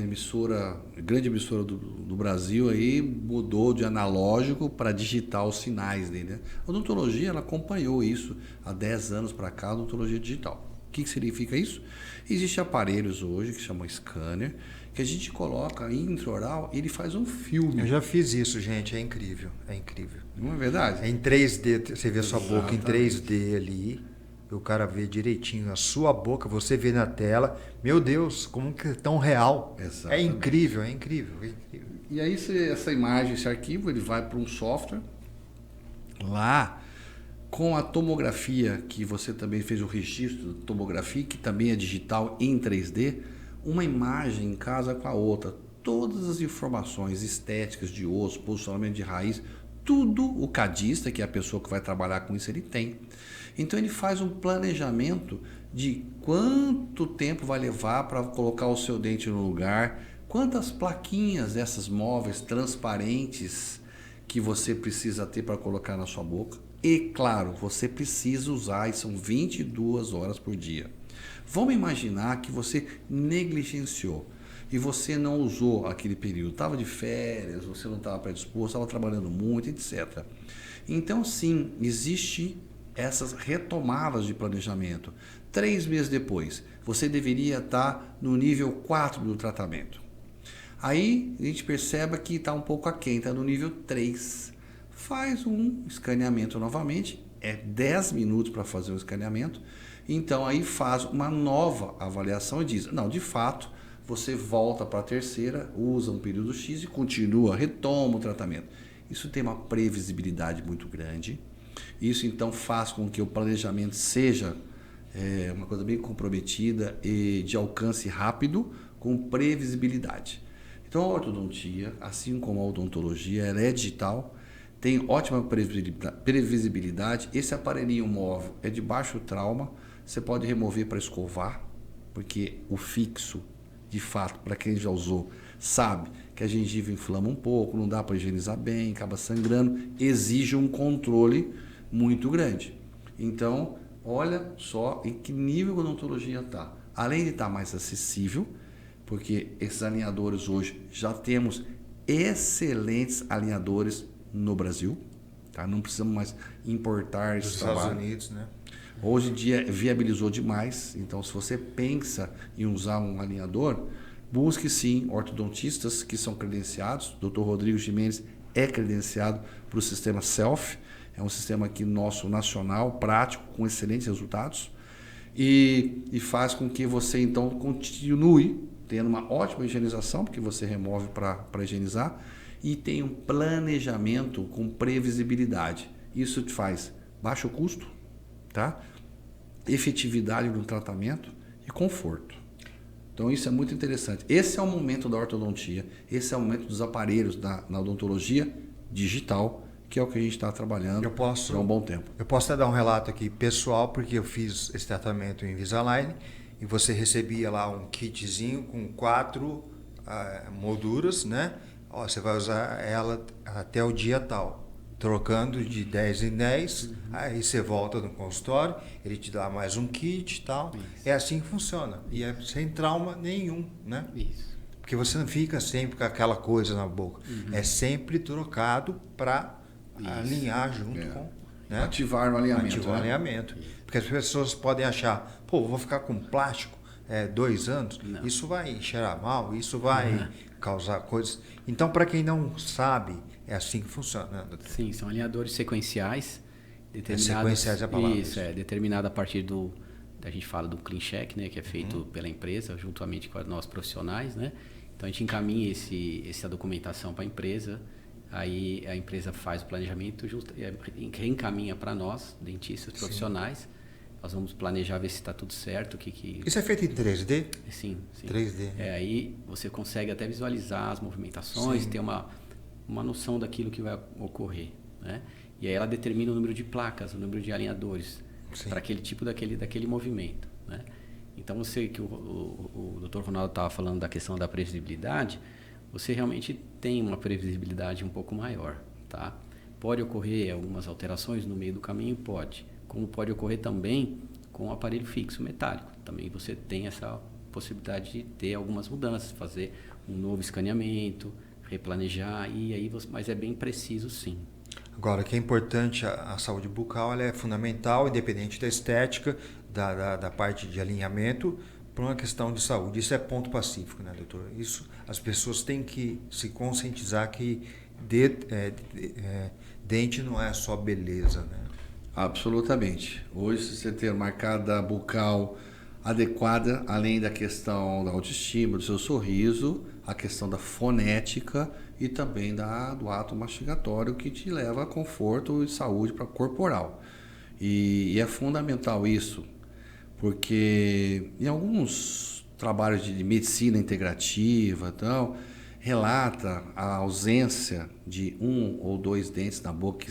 grande emissora do Brasil aí mudou de analógico para digital os sinais dele, né? A odontologia ela acompanhou isso há 10 anos para cá, a odontologia digital. O que significa isso? Existem aparelhos hoje que chamam scanner, que a gente coloca intraoral e ele faz um filme. Eu já fiz isso, gente, é incrível, é incrível. Não é verdade? É em 3D, você vê a sua boca em 3D ali, o cara vê direitinho a sua boca, você vê na tela, meu Deus, como que é tão real. Exatamente. É incrível, é incrível, é incrível. E aí essa imagem, esse arquivo, ele vai para um software, lá com a tomografia, que você também fez o registro da tomografia, que também é digital em 3D, uma imagem casa com a outra. Todas as informações estéticas de osso, posicionamento de raiz, tudo o cadista, que é a pessoa que vai trabalhar com isso, ele tem. Então ele faz um planejamento de quanto tempo vai levar para colocar o seu dente no lugar, quantas plaquinhas dessas móveis transparentes que você precisa ter para colocar na sua boca. E claro, você precisa usar, e são 22 horas por dia. Vamos imaginar que você negligenciou e você não usou aquele período, estava de férias, você não estava predisposto, estava trabalhando muito, etc. Então sim, existe essas retomadas de planejamento. 3 meses depois, você deveria estar no nível 4 do tratamento. Aí a gente percebe que está um pouco aquém, está no nível 3. Faz um escaneamento novamente, 10 minutos para fazer o escaneamento. Então aí faz uma nova avaliação e diz, não, de fato, você volta para a terceira, usa um período X e continua, retoma o tratamento. Isso tem uma previsibilidade muito grande. Isso então faz com que o planejamento seja uma coisa bem comprometida e de alcance rápido, com previsibilidade. Então a ortodontia, assim como a odontologia, ela é digital, tem ótima previsibilidade. Esse aparelhinho móvel é de baixo trauma, você pode remover para escovar, porque o fixo, de fato, para quem já usou, sabe que a gengiva inflama um pouco, não dá para higienizar bem, acaba sangrando, exige um controle muito grande. Então, Olha só em que nível a odontologia está. Além de estar mais acessível, porque esses alinhadores hoje já temos excelentes alinhadores no Brasil, tá? Não precisamos mais importar esse trabalho. Estados Unidos, né? Hoje em dia viabilizou demais, então se você pensa em usar um alinhador, busque sim ortodontistas que são credenciados. O Dr. Rodrigo Gimenez é credenciado para o sistema Self, é um sistema aqui nosso nacional, prático, com excelentes resultados e faz com que você então continue tendo uma ótima higienização, porque você remove para higienizar, e tem um planejamento com previsibilidade. Isso te faz baixo custo, tá? Efetividade no tratamento e conforto. Então isso é muito interessante. Esse é o momento da ortodontia, esse é o momento dos aparelhos na odontologia digital, que é o que a gente está trabalhando há um bom tempo. Eu posso até dar um relato aqui pessoal, porque eu fiz esse tratamento em Invisalign e você recebia lá um kitzinho com 4 molduras, né? Ó, você vai usar ela até o dia tal, trocando de 10 em 10, aí você volta no consultório, ele te dá mais um kit e tal. Isso. É assim que funciona. E é sem trauma nenhum, né? Isso. Porque você não fica sempre com aquela coisa na boca. É sempre trocado para alinhar junto com... Né? Ativar o alinhamento. Ativar o alinhamento. Porque as pessoas podem achar, pô, vou ficar com plástico 2 anos, não. Isso vai cheirar mal, isso vai causar coisas... Então, para quem não sabe, é assim que funciona, né, doutor? Sim, são alinhadores sequenciais. Sequenciais é a palavra. Isso, determinado a partir a gente fala do clean check, né, que é feito pela empresa, juntamente com nós profissionais, né? Então, a gente encaminha essa documentação para a empresa, aí a empresa faz o planejamento, reencaminha para nós, dentistas profissionais. Sim. Nós vamos planejar, ver se está tudo certo. Isso é feito em 3D? Sim. 3D. Aí você consegue até visualizar as movimentações, ter uma noção daquilo que vai ocorrer, né? E aí ela determina o número de placas, o número de alinhadores para aquele tipo daquele movimento, né? Então você que o Dr. Ronaldo estava falando da questão da previsibilidade, você realmente tem uma previsibilidade um pouco maior, tá? Pode ocorrer algumas alterações no meio do caminho, pode. Como pode ocorrer também com o aparelho fixo metálico. Também você tem essa possibilidade de ter algumas mudanças, fazer um novo escaneamento, replanejar, mas é bem preciso sim. Agora, o que é importante, a saúde bucal ela é fundamental, independente da estética, da parte de alinhamento, para uma questão de saúde. Isso é ponto pacífico, né, doutor? Isso, as pessoas têm que se conscientizar que dente não é só beleza, né? Absolutamente. Hoje, se você ter uma arcada bucal adequada, além da questão da autoestima, do seu sorriso, a questão da fonética e também do ato mastigatório que te leva a conforto e saúde para corporal. E é fundamental isso, porque em alguns trabalhos de medicina integrativa relata a ausência de 1 ou 2 dentes na boca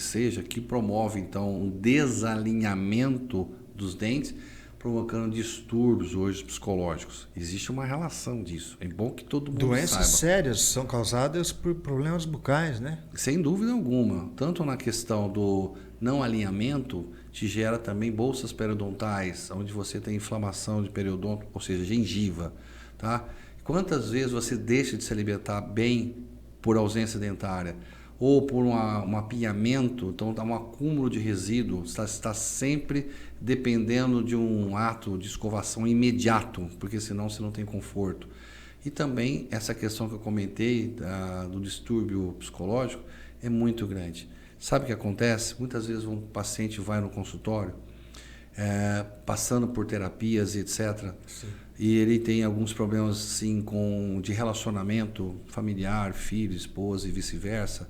que promove então um desalinhamento dos dentes, provocando distúrbios hoje psicológicos. Existe uma relação disso. É bom que todo mundo Doenças saiba. Sérias são causadas por problemas bucais, né? Sem dúvida alguma. Tanto na questão do não alinhamento, te gera também bolsas periodontais, onde você tem inflamação de periodonto, ou seja, gengiva, tá? Quantas vezes você deixa de se alimentar bem por ausência dentária ou por um apinhamento, então dá um acúmulo de resíduo, está sempre dependendo de um ato de escovação imediato, porque senão você não tem conforto. E também essa questão que eu comentei do distúrbio psicológico é muito grande. Sabe o que acontece? Muitas vezes um paciente vai no consultório, passando por terapias e etc., Sim. E ele tem alguns problemas assim, de relacionamento familiar, filho, esposa e vice-versa,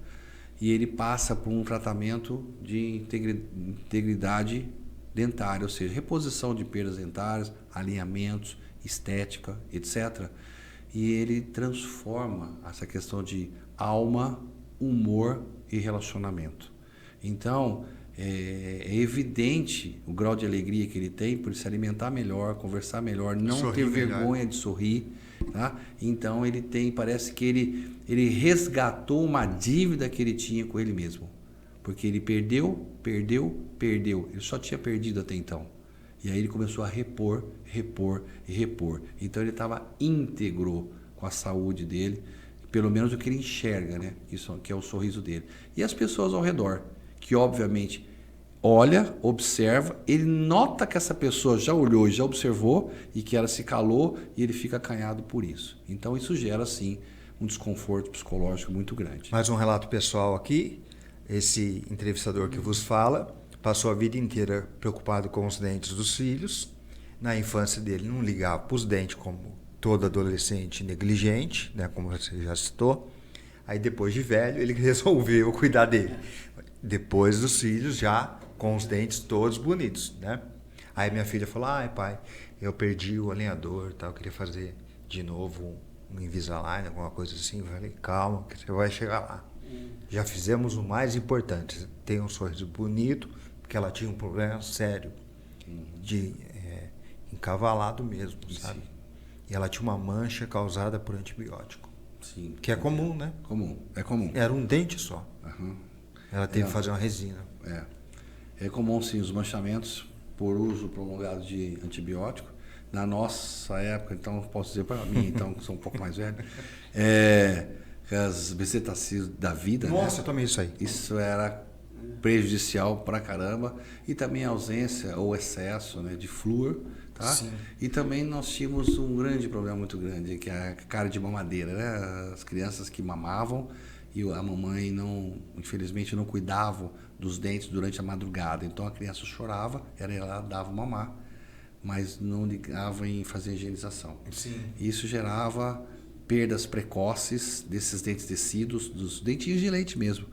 e ele passa por um tratamento de integridade dentária, ou seja, reposição de perdas dentárias, alinhamentos, estética, etc. E ele transforma essa questão de alma, humor e relacionamento. Então, é evidente o grau de alegria que ele tem por se alimentar melhor, conversar melhor, não ter vergonha de sorrir, tá? Então parece que ele resgatou uma dívida que ele tinha com ele mesmo, porque ele perdeu, ele só tinha perdido até então. E aí ele começou a repor. Então ele estava íntegro com a saúde dele, pelo menos o que ele enxerga, né? Isso, que é o sorriso dele. E as pessoas ao redor, que obviamente olha, observa, ele nota que essa pessoa já olhou e já observou e que ela se calou e ele fica acanhado por isso. Então isso gera, sim, um desconforto psicológico muito grande. Mais um relato pessoal aqui. Esse entrevistador que vos fala passou a vida inteira preocupado com os dentes dos filhos. Na infância dele não ligava para os dentes como todo adolescente negligente, né, como você já citou. Aí depois de velho ele resolveu cuidar dele. Depois dos filhos já com os dentes todos bonitos, né? Aí minha filha falou: ai pai, eu perdi o alinhador, tal, eu queria fazer de novo um Invisalign, alguma coisa assim. Eu falei: calma, que você vai chegar lá. Já fizemos o mais importante, ter um sorriso bonito, porque ela tinha um problema sério de encavalado mesmo, sabe? Sim. E ela tinha uma mancha causada por antibiótico. Sim. Que é comum, né? É comum. Era um dente só. Uhum. Ela teve que fazer uma resina. É comum, sim, os manchamentos por uso prolongado de antibiótico. Na nossa época, então, posso dizer para mim, então, que sou um pouco mais velho, as becetacinas da vida. Nossa, né? Eu tomei isso aí. Isso era prejudicial pra caramba. E também a ausência ou excesso, né, de flúor. Tá? Sim. E também nós tínhamos um grande problema muito grande, que é a cárie de mamadeira, né? As crianças que mamavam e a mamãe infelizmente não cuidava dos dentes durante a madrugada. Então a criança chorava, ela dava mamar, mas não ligava em fazer higienização. Sim. Isso gerava perdas precoces desses dentes tecidos, dos dentinhos de leite mesmo.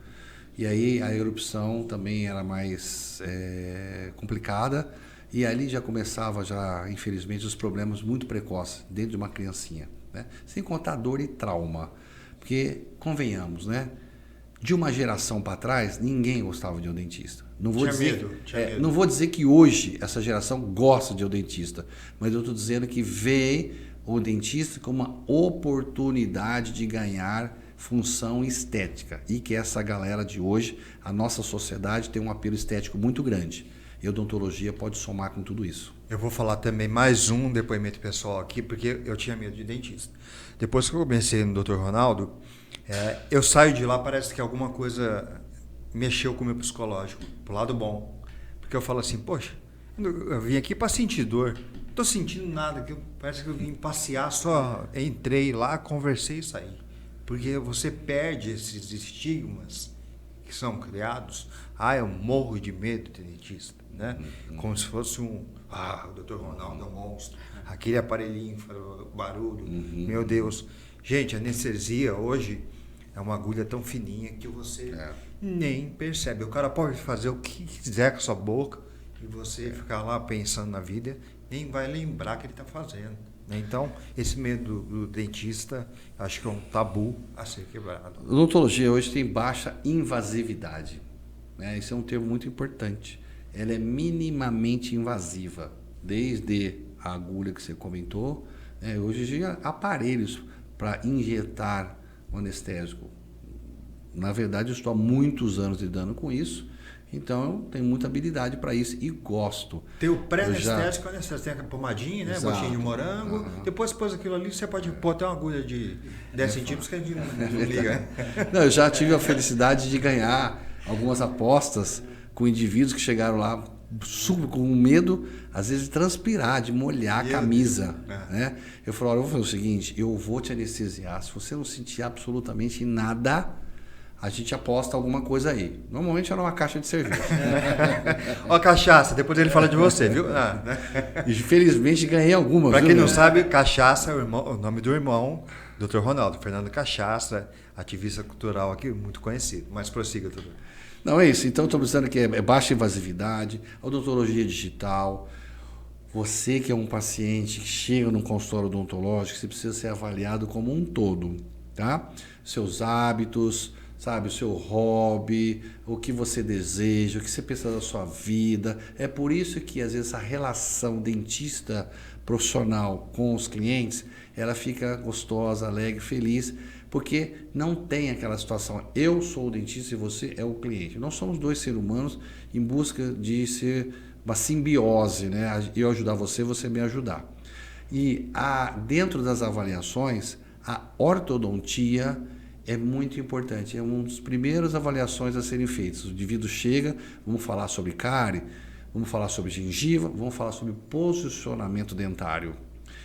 E aí a erupção também era mais complicada. E ali já começava, infelizmente, os problemas muito precoces dentro de uma criancinha, né? Sem contar dor e trauma. Porque, convenhamos, né? De uma geração para trás, ninguém gostava de um dentista. Não vou dizer, medo. Não vou dizer que hoje essa geração gosta de um dentista, mas eu estou dizendo que vê o dentista como uma oportunidade de ganhar função estética. E que essa galera de hoje, a nossa sociedade, tem um apelo estético muito grande. E a odontologia pode somar com tudo isso. Eu vou falar também mais um depoimento pessoal aqui, porque eu tinha medo de dentista. Depois que eu comecei no Dr. Ronaldo, eu saio de lá, parece que alguma coisa mexeu com o meu psicológico, pro lado bom. Porque eu falo assim, poxa, eu vim aqui para sentir dor. Não tô sentindo nada, parece que eu vim passear, só entrei lá, conversei e saí. Porque você perde esses estigmas que são criados. Eu morro de medo de dentista. Né? Como se fosse o Dr. Ronaldo é um monstro, aquele aparelhinho barulho, meu Deus. Gente, a anestesia hoje é uma agulha tão fininha que você nem percebe. O cara pode fazer o que quiser com a sua boca e você ficar lá pensando na vida, nem vai lembrar que ele está fazendo. Né? Então, esse medo do dentista, acho que é um tabu a ser quebrado. A odontologia hoje tem baixa invasividade, né? Isso é um termo muito importante. Ela é minimamente invasiva, desde a agulha que você comentou, né? Hoje há aparelhos para injetar o anestésico. Na verdade, eu estou há muitos anos lidando com isso, então eu tenho muita habilidade para isso e gosto. Tem o pré-anestésico, tem a pomadinha, né? Gotinha de morango. Depois pôs aquilo ali, você pode pôr até uma agulha de 10 centímetros que a gente não liga. Não, eu já tive a felicidade de ganhar algumas apostas com indivíduos que chegaram lá com medo, às vezes, de transpirar, de molhar a camisa. Né? Eu falei, olha, eu vou fazer o seguinte, eu vou te anestesiar, se você não sentir absolutamente nada, a gente aposta alguma coisa aí. Normalmente era uma caixa de cerveja. Ó, cachaça, depois ele fala de você, viu? E felizmente ganhei alguma. Para quem não sabe, Cachaça é o nome do irmão, Dr. Ronaldo, Fernando Cachaça, ativista cultural aqui, muito conhecido. Mas prossiga, doutor. Não, é isso. Então, estamos dizendo que é baixa invasividade, odontologia digital. Você que é um paciente que chega num consultório odontológico, você precisa ser avaliado como um todo, tá? Seus hábitos, sabe, o seu hobby, o que você deseja, o que você pensa da sua vida. É por isso que, às vezes, a relação dentista profissional com os clientes, ela fica gostosa, alegre, feliz, porque não tem aquela situação, eu sou o dentista e você é o cliente. Nós somos dois seres humanos em busca de ser uma simbiose, né? Eu ajudar você, você me ajudar. E dentro das avaliações, a ortodontia é muito importante. É uma das primeiras avaliações a serem feitas. O indivíduo chega, vamos falar sobre cárie, vamos falar sobre gengiva, vamos falar sobre posicionamento dentário.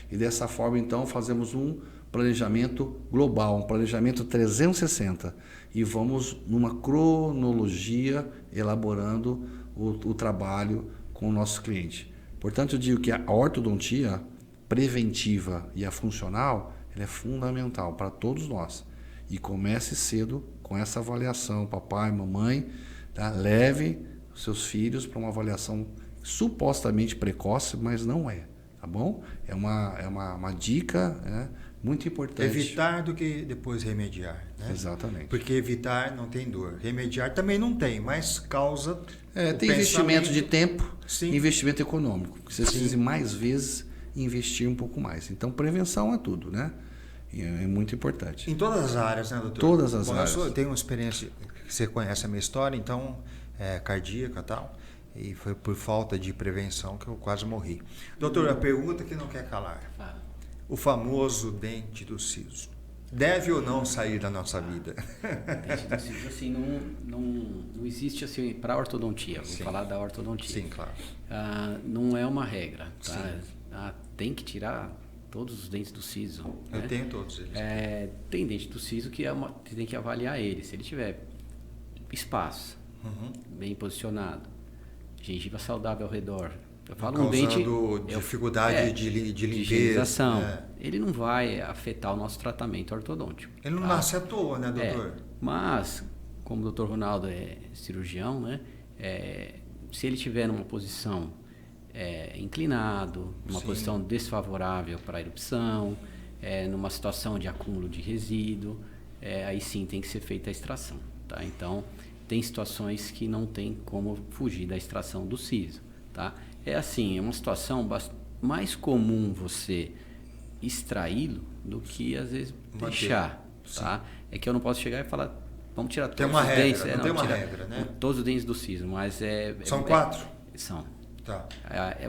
E dessa forma, então, fazemos um planejamento global, um planejamento 360. E vamos numa cronologia elaborando o trabalho com o nosso cliente. Portanto, eu digo que a ortodontia preventiva e a funcional ela é fundamental para todos nós. E comece cedo com essa avaliação. Papai, mamãe, tá? Leve seus filhos para uma avaliação supostamente precoce, mas não é. Tá bom? É uma dica, né, muito importante. Evitar do que depois remediar. Né? Exatamente. Porque evitar não tem dor. Remediar também não tem, mas causa. Tem investimento de tempo Sim. e investimento econômico. Você precisa mais vezes investir um pouco mais. Então, prevenção é tudo, né? E é muito importante. Em todas as áreas, né, doutor? Todas as áreas. Eu tenho uma experiência, você conhece a minha história, então, cardíaca e tal, e foi por falta de prevenção que eu quase morri. Doutor, a pergunta que não quer calar. O famoso dente do siso. Deve ou não sair da nossa vida? Dente do siso, assim, não existe assim para ortodontia. Vou falar da ortodontia. Sim, claro. Não é uma regra, tá? Tem que tirar todos os dentes do siso. Eu né? tenho todos eles. Tem dente do siso que você tem que avaliar ele. Se ele tiver espaço, bem posicionado, gengiva saudável ao redor. Eu falo um dente dificuldade de limpeza. De higienização. Ele não vai afetar o nosso tratamento ortodôntico. Ele não nasce à toa, né, doutor? Mas, como o doutor Ronaldo é cirurgião, né? Se ele tiver numa posição inclinado, numa posição desfavorável para a erupção, numa situação de acúmulo de resíduo, aí sim tem que ser feita a extração. Tá? Então, tem situações que não tem como fugir da extração do siso. Tá? É uma situação mais comum você extraí-lo do que às vezes deixar. Tá? É que eu não posso chegar e falar, vamos tirar todos os dentes. Não tem uma regra, né? Todos os dentes do siso, mas São 4? São. Tá.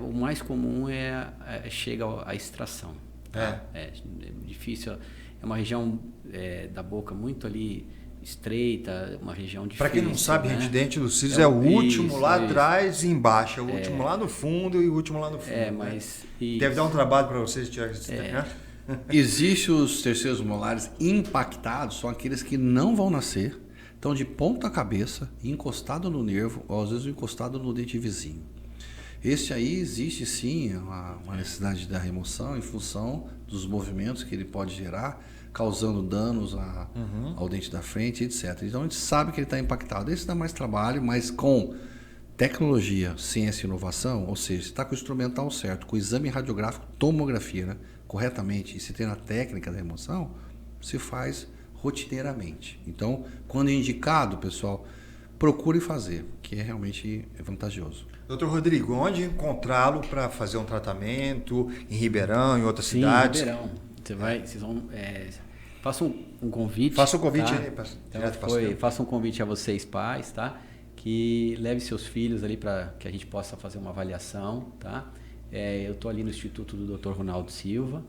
O mais comum chega à extração. Tá? É difícil, é uma região da boca muito ali estreita, uma região difícil. Para quem não sabe, né? gente, dente do siso é o último lá atrás e embaixo, é o último lá no fundo e o último lá no fundo. Mas deve dar um trabalho para vocês tirar esse né? Existem os terceiros molares impactados, são aqueles que não vão nascer, estão de ponta cabeça, encostado no nervo, ou às vezes encostado no dente vizinho. Este aí existe sim uma necessidade da remoção em função dos movimentos que ele pode gerar, causando danos ao dente da frente, etc. Então a gente sabe que ele está impactado. Esse dá mais trabalho, mas com tecnologia, ciência e inovação, ou seja, se está com o instrumental certo, com o exame radiográfico, tomografia, né, corretamente, e se tem a técnica da remoção, se faz rotineiramente. Então, quando é indicado, pessoal, procure fazer, que realmente é vantajoso. Doutor Rodrigo, onde encontrá-lo para fazer um tratamento? Em Ribeirão, em outras cidades? Em Ribeirão. Vocês vão... faça um convite. Faça um convite tá? aí. Faça um convite a vocês, pais, tá? Que leve seus filhos ali para que a gente possa fazer uma avaliação, tá? Eu estou ali no Instituto do Dr. Ronaldo Silva.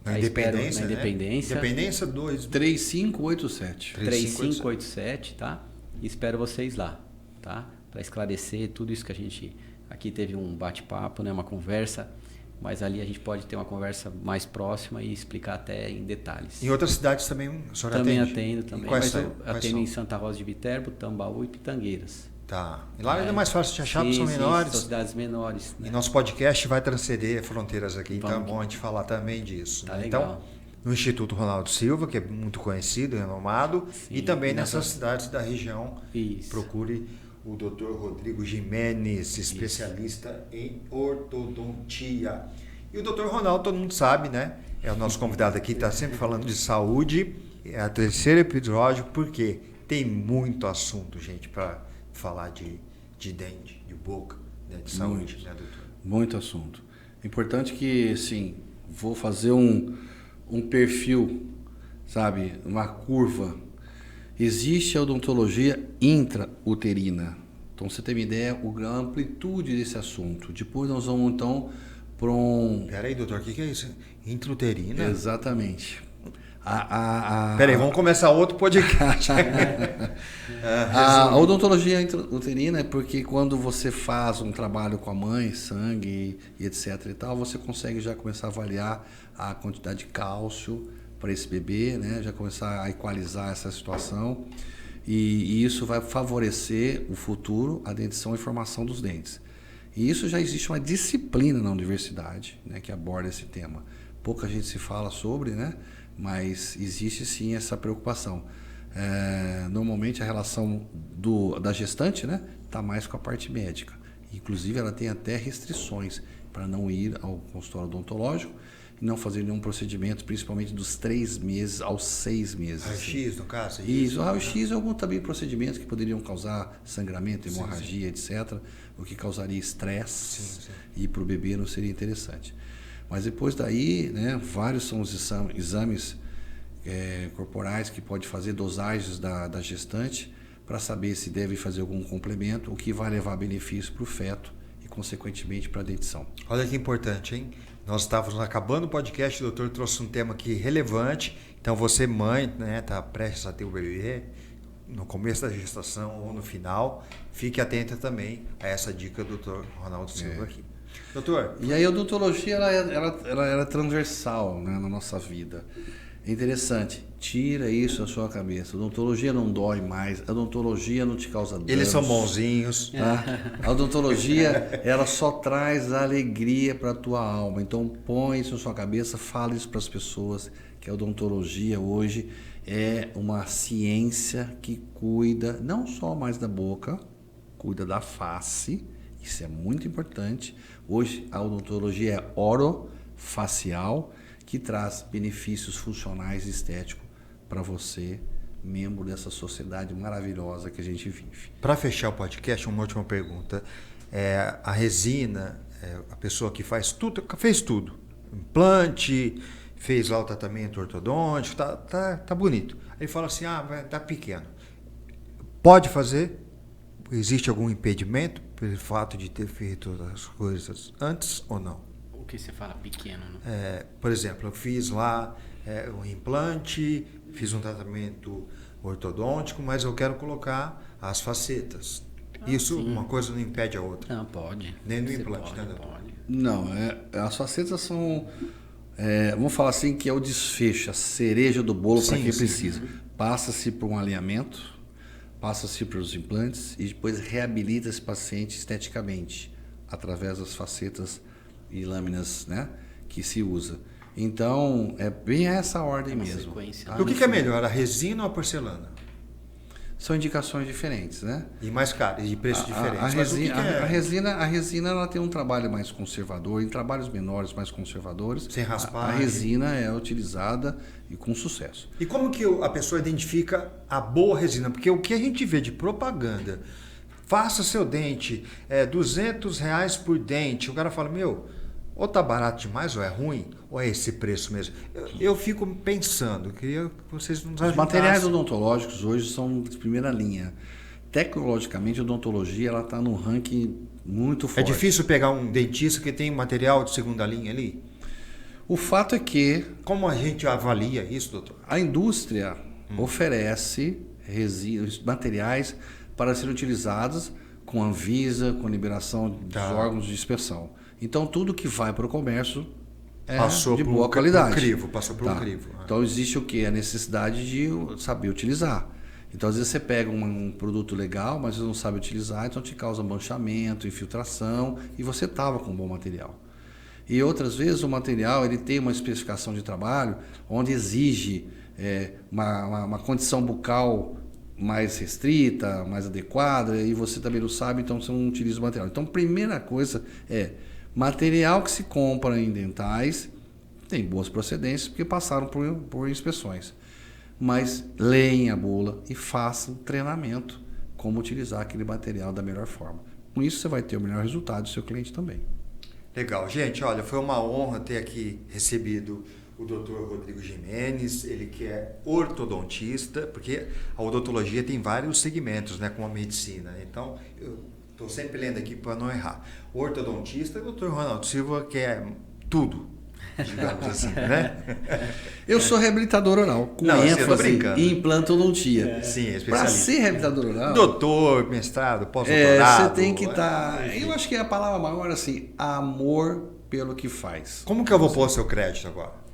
Na Independência, na Independência. Né? Independência 2. 3587. 3587, tá? E espero vocês lá, tá? Para esclarecer tudo isso que a gente... Aqui teve um bate-papo, né? Uma conversa, mas ali a gente pode ter uma conversa mais próxima e explicar até em detalhes. Em outras cidades também a senhora também atende? Atendo também, mas eu atendo em Santa Rosa de Viterbo, Tambaú e Pitangueiras. Tá. E lá é mais fácil de achar, porque são menores. São cidades menores. Né? E nosso podcast vai transcender fronteiras aqui, então é bom a gente falar também disso. Tá, né? legal. Então, no Instituto Ronaldo Silva, que é muito conhecido, renomado, e também nessas cidades da região. Isso. Procure o Dr. Rodrigo Jimenez, especialista em ortodontia. E o Dr. Ronaldo, todo mundo sabe, né? É o nosso convidado aqui, está sempre falando de saúde. É o terceiro episódio, porque tem muito assunto, gente, para falar de dente, de boca, né? De saúde, né, doutor? Muito assunto. Importante que, assim, vou fazer um perfil, sabe, uma curva. Existe a odontologia intrauterina, Então, você tem uma ideia, a amplitude desse assunto. Depois nós vamos, então, para um... Peraí, doutor, o que é isso? Intrauterina? Exatamente. Peraí, vamos começar outro podcast. A odontologia intrauterina é porque quando você faz um trabalho com a mãe, sangue e etc e tal, você consegue já começar a avaliar a quantidade de cálcio para esse bebê, né? Já começar a equalizar essa situação e isso vai favorecer o futuro, a dentição e formação dos dentes. E isso já existe uma disciplina na universidade, né, que aborda esse tema. Pouca gente se fala sobre, né? Mas existe sim essa preocupação. Normalmente a relação da gestante, né, está mais com a parte médica. Inclusive ela tem até restrições para não ir ao consultório odontológico e não fazer nenhum procedimento, principalmente dos 3 meses aos 6 meses. Raio-X, no caso? Isso, raio-X é algum também procedimentos que poderiam causar sangramento, hemorragia, etc. O que causaria estresse e para o bebê não seria interessante. Mas depois daí, né, vários são os exames corporais que pode fazer, dosagens da gestante, para saber se deve fazer algum complemento, o que vai levar benefício para o feto e, consequentemente, para a dentição. Olha que importante, hein? Nós estávamos acabando o podcast, o doutor trouxe um tema aqui relevante. Então, você, mãe, né, está prestes a ter o bebê, no começo da gestação ou no final, fique atenta também a essa dica do doutor Ronaldo Silva aqui. Doutor? E aí a odontologia ela é transversal, né, na nossa vida. É interessante, tira isso da sua cabeça. A odontologia não dói mais, a odontologia não te causa danos. Eles são bonzinhos. Tá? A odontologia, ela só traz alegria para a tua alma. Então põe isso na sua cabeça, fala isso para as pessoas, que a odontologia hoje é uma ciência que cuida não só mais da boca, cuida da face, isso é muito importante. Hoje a odontologia é orofacial, que traz benefícios funcionais e estéticos para você, membro dessa sociedade maravilhosa que a gente vive. Para fechar o podcast, uma última pergunta. A resina, a pessoa que faz tudo, fez tudo. Implante, fez lá o tratamento ortodôntico, tá bonito. Aí fala assim, tá pequeno. Pode fazer? Existe algum impedimento pelo fato de ter feito as coisas antes ou não? O que você fala pequeno? Né? Por exemplo, eu fiz lá um implante, fiz um tratamento ortodôntico, mas eu quero colocar as facetas. Isso, sim. Uma coisa não impede a outra? Não, pode. Nem no implante, pode, né? Pode. Não, as facetas são, vamos falar assim, que é o desfecho, a cereja do bolo para quem precisa. Passa-se por um alinhamento, passa-se para os implantes e depois reabilita esse paciente esteticamente, através das facetas e lâminas, né, que se usa. Então, é bem essa ordem mesmo. O que é melhor, a resina ou a porcelana? São indicações diferentes, né? E mais caro, e preços diferentes. A resina ela tem um trabalho mais conservador, em trabalhos menores mais conservadores. Sem raspar. A resina é utilizada e com sucesso. E como que a pessoa identifica a boa resina? Porque o que a gente vê de propaganda, faça seu dente, R$200 por dente. O cara fala, ou tá barato demais, ou é ruim, ou é esse preço mesmo. Eu fico pensando, queria que vocês nos ajudassem. Os materiais odontológicos hoje são de primeira linha. Tecnologicamente, a odontologia ela está num ranking muito forte. É difícil pegar um dentista que tem material de segunda linha ali? O fato é que... Como a gente avalia isso, doutor? A indústria oferece materiais para serem utilizados com Anvisa, com liberação dos órgãos de inspeção. Então, tudo que vai para o comércio de boa qualidade. Passou pelo crivo. Então, existe o quê? A necessidade de saber utilizar. Então, às vezes você pega um produto legal, mas você não sabe utilizar, então te causa manchamento, infiltração, e você estava com um bom material. E outras vezes o material ele tem uma especificação de trabalho onde exige uma condição bucal mais restrita, mais adequada, e você também não sabe, então você não utiliza o material. Então, primeira coisa é material que se compra em dentais tem boas procedências porque passaram por inspeções. Mas leem a bula e façam treinamento como utilizar aquele material da melhor forma. Com isso você vai ter o melhor resultado do seu cliente também. Legal. Gente, olha, foi uma honra ter aqui recebido o Dr. Rodrigo Gimenez, ele que é ortodontista, porque a odontologia tem vários segmentos, né, como a medicina. Então, eu estou sempre lendo aqui para não errar. Ortodontista e o Dr. Ronaldo Silva, que é tudo, digamos assim, né? Eu sou reabilitador oral, com ênfase em implantodontia. Sim, é para ser reabilitador oral... Doutor, mestrado, pós-doutorado... você tem que estar... Eu acho que é a palavra maior, assim, amor pelo que faz. Como que eu vou pôr seu crédito agora?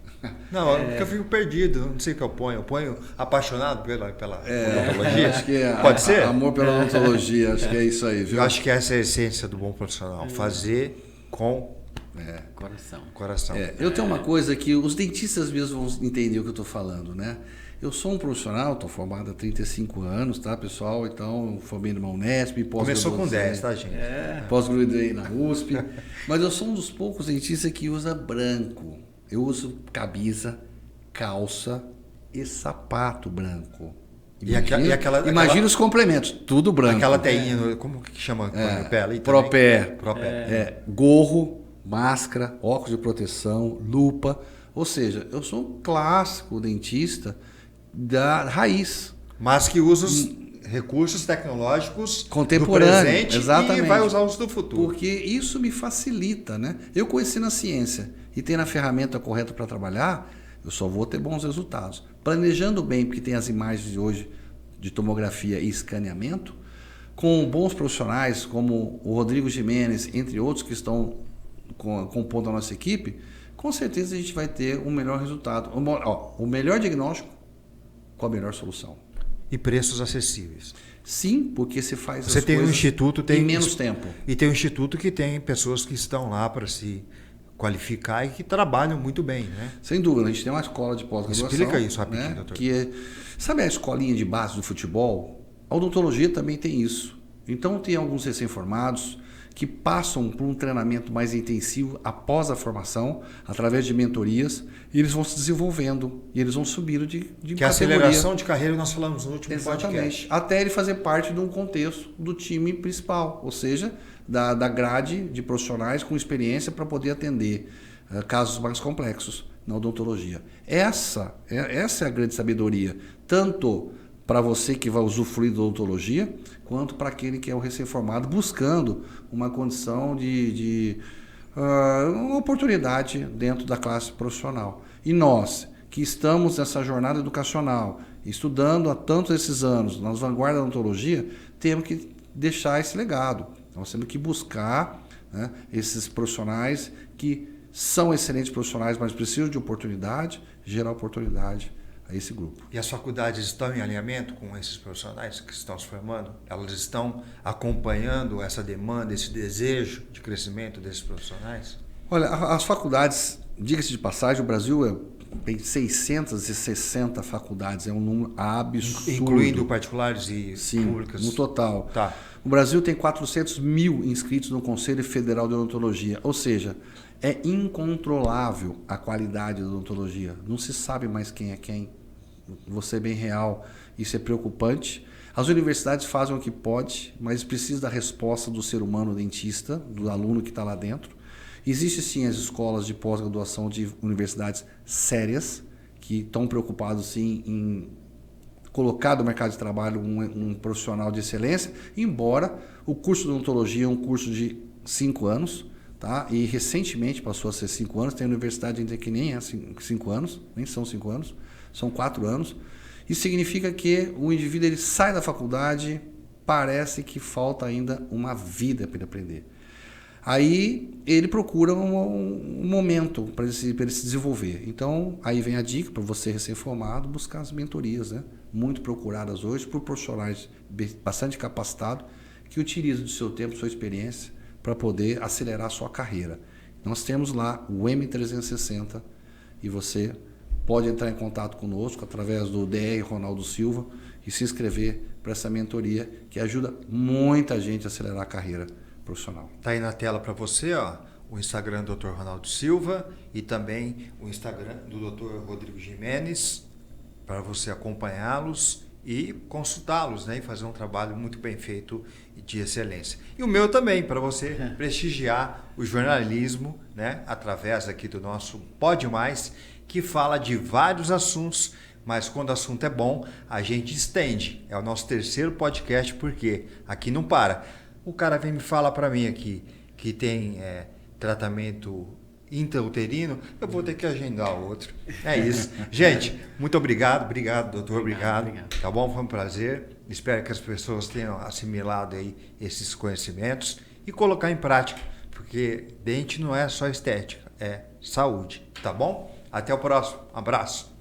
Não, porque eu fico perdido, não sei o que eu ponho. Eu ponho apaixonado pela odontologia? Acho que pode ser? Amor pela odontologia, acho que é isso aí, viu? Eu acho que essa é a essência do bom profissional, fazer com coração. Eu tenho uma coisa que os dentistas mesmos vão entender o que eu estou falando, né? Eu sou um profissional, estou formado há 35 anos, tá, pessoal? Então, formei numa Unesp, começou com 10, tá, gente? Pós-graduei na USP. Mas eu sou um dos poucos dentistas que usa branco. Eu uso camisa, calça e sapato branco. Imagina os complementos, tudo branco. Aquela teinha, como que chama? Pé ali Propé. Gorro, máscara, óculos de proteção, lupa. Ou seja, eu sou um clássico dentista da raiz. Mas que usa os recursos tecnológicos contemporâneos, do presente exatamente, e vai usar os do futuro. Porque isso me facilita, né? Eu conhecendo a ciência e tendo a ferramenta correta para trabalhar, eu só vou ter bons resultados. Planejando bem, porque tem as imagens de hoje de tomografia e escaneamento, com bons profissionais como o Rodrigo Gimenez, entre outros que estão compondo a nossa equipe, com certeza a gente vai ter um melhor resultado. O melhor diagnóstico com a melhor solução. E preços acessíveis. Sim, porque você faz você as tem coisas um instituto, em menos tempo. E tem um instituto que tem pessoas que estão lá para se qualificar e que trabalham muito bem, né? Sem dúvida, a gente tem uma escola de pós-graduação. Explica isso rapidinho, né? doutor. Sabe a escolinha de base do futebol? A odontologia também tem isso. Então tem alguns recém-formados que passam por um treinamento mais intensivo após a formação, através de mentorias, e eles vão se desenvolvendo, e eles vão subindo de categoria. Que a aceleração de carreira nós falamos no último podcast. Até ele fazer parte de um contexto do time principal, ou seja, da grade de profissionais com experiência para poder atender casos mais complexos na odontologia. Essa é a grande sabedoria, tanto para você que vai usufruir da odontologia, quanto para aquele que é o recém-formado buscando uma condição uma oportunidade dentro da classe profissional. E nós, que estamos nessa jornada educacional, estudando há tantos esses anos, nas vanguardas da odontologia, temos que deixar esse legado. Nós temos que buscar, né, esses profissionais que são excelentes profissionais, mas precisam de oportunidade, gerar oportunidade a esse grupo. E as faculdades estão em alinhamento com esses profissionais que estão se formando? Elas estão acompanhando essa demanda, esse desejo de crescimento desses profissionais? Olha, as faculdades, diga-se de passagem, o Brasil tem 660 faculdades, é um número absurdo. Incluindo particulares e públicas? No total. Tá. O Brasil tem 400 mil inscritos no Conselho Federal de Odontologia, ou seja, é incontrolável a qualidade da odontologia. Não se sabe mais quem é quem. Vou ser bem real, isso é preocupante. As universidades fazem o que pode, mas precisa da resposta do ser humano dentista, do aluno que está lá dentro. Existem sim as escolas de pós-graduação de universidades sérias, que estão preocupados sim em colocar no mercado de trabalho um profissional de excelência, embora o curso de odontologia é um curso de 5 anos, tá? E recentemente passou a ser 5 anos, tem universidade ainda que nem é 5 anos, nem são 5 anos, são 4 anos. Isso significa que o indivíduo ele sai da faculdade, parece que falta ainda uma vida para ele aprender. Aí ele procura um momento para ele se desenvolver. Então, aí vem a dica para você recém-formado, buscar as mentorias, né? Muito procuradas hoje por profissionais bastante capacitados que utilizam do seu tempo, sua experiência, para poder acelerar a sua carreira. Nós temos lá o M360 e você pode entrar em contato conosco através do DR Ronaldo Silva e se inscrever para essa mentoria que ajuda muita gente a acelerar a carreira profissional. Está aí na tela para você, ó, o Instagram do Dr. Ronaldo Silva e também o Instagram do Dr. Rodrigo Gimenez, para você acompanhá-los e consultá-los, né, e fazer um trabalho muito bem feito de excelência. E o meu também, para você prestigiar o jornalismo, né, através aqui do nosso Pode Mais, que fala de vários assuntos, mas quando o assunto é bom, a gente estende. É o nosso terceiro podcast, porque aqui não para. O cara vem me falar para mim aqui que tem tratamento intrauterino, eu vou ter que agendar outro. É isso. Gente, muito obrigado, doutor, obrigado. Tá bom? Foi um prazer. Espero que as pessoas tenham assimilado aí esses conhecimentos e colocar em prática, porque dente não é só estética, é saúde, tá bom? Até o próximo. Um abraço.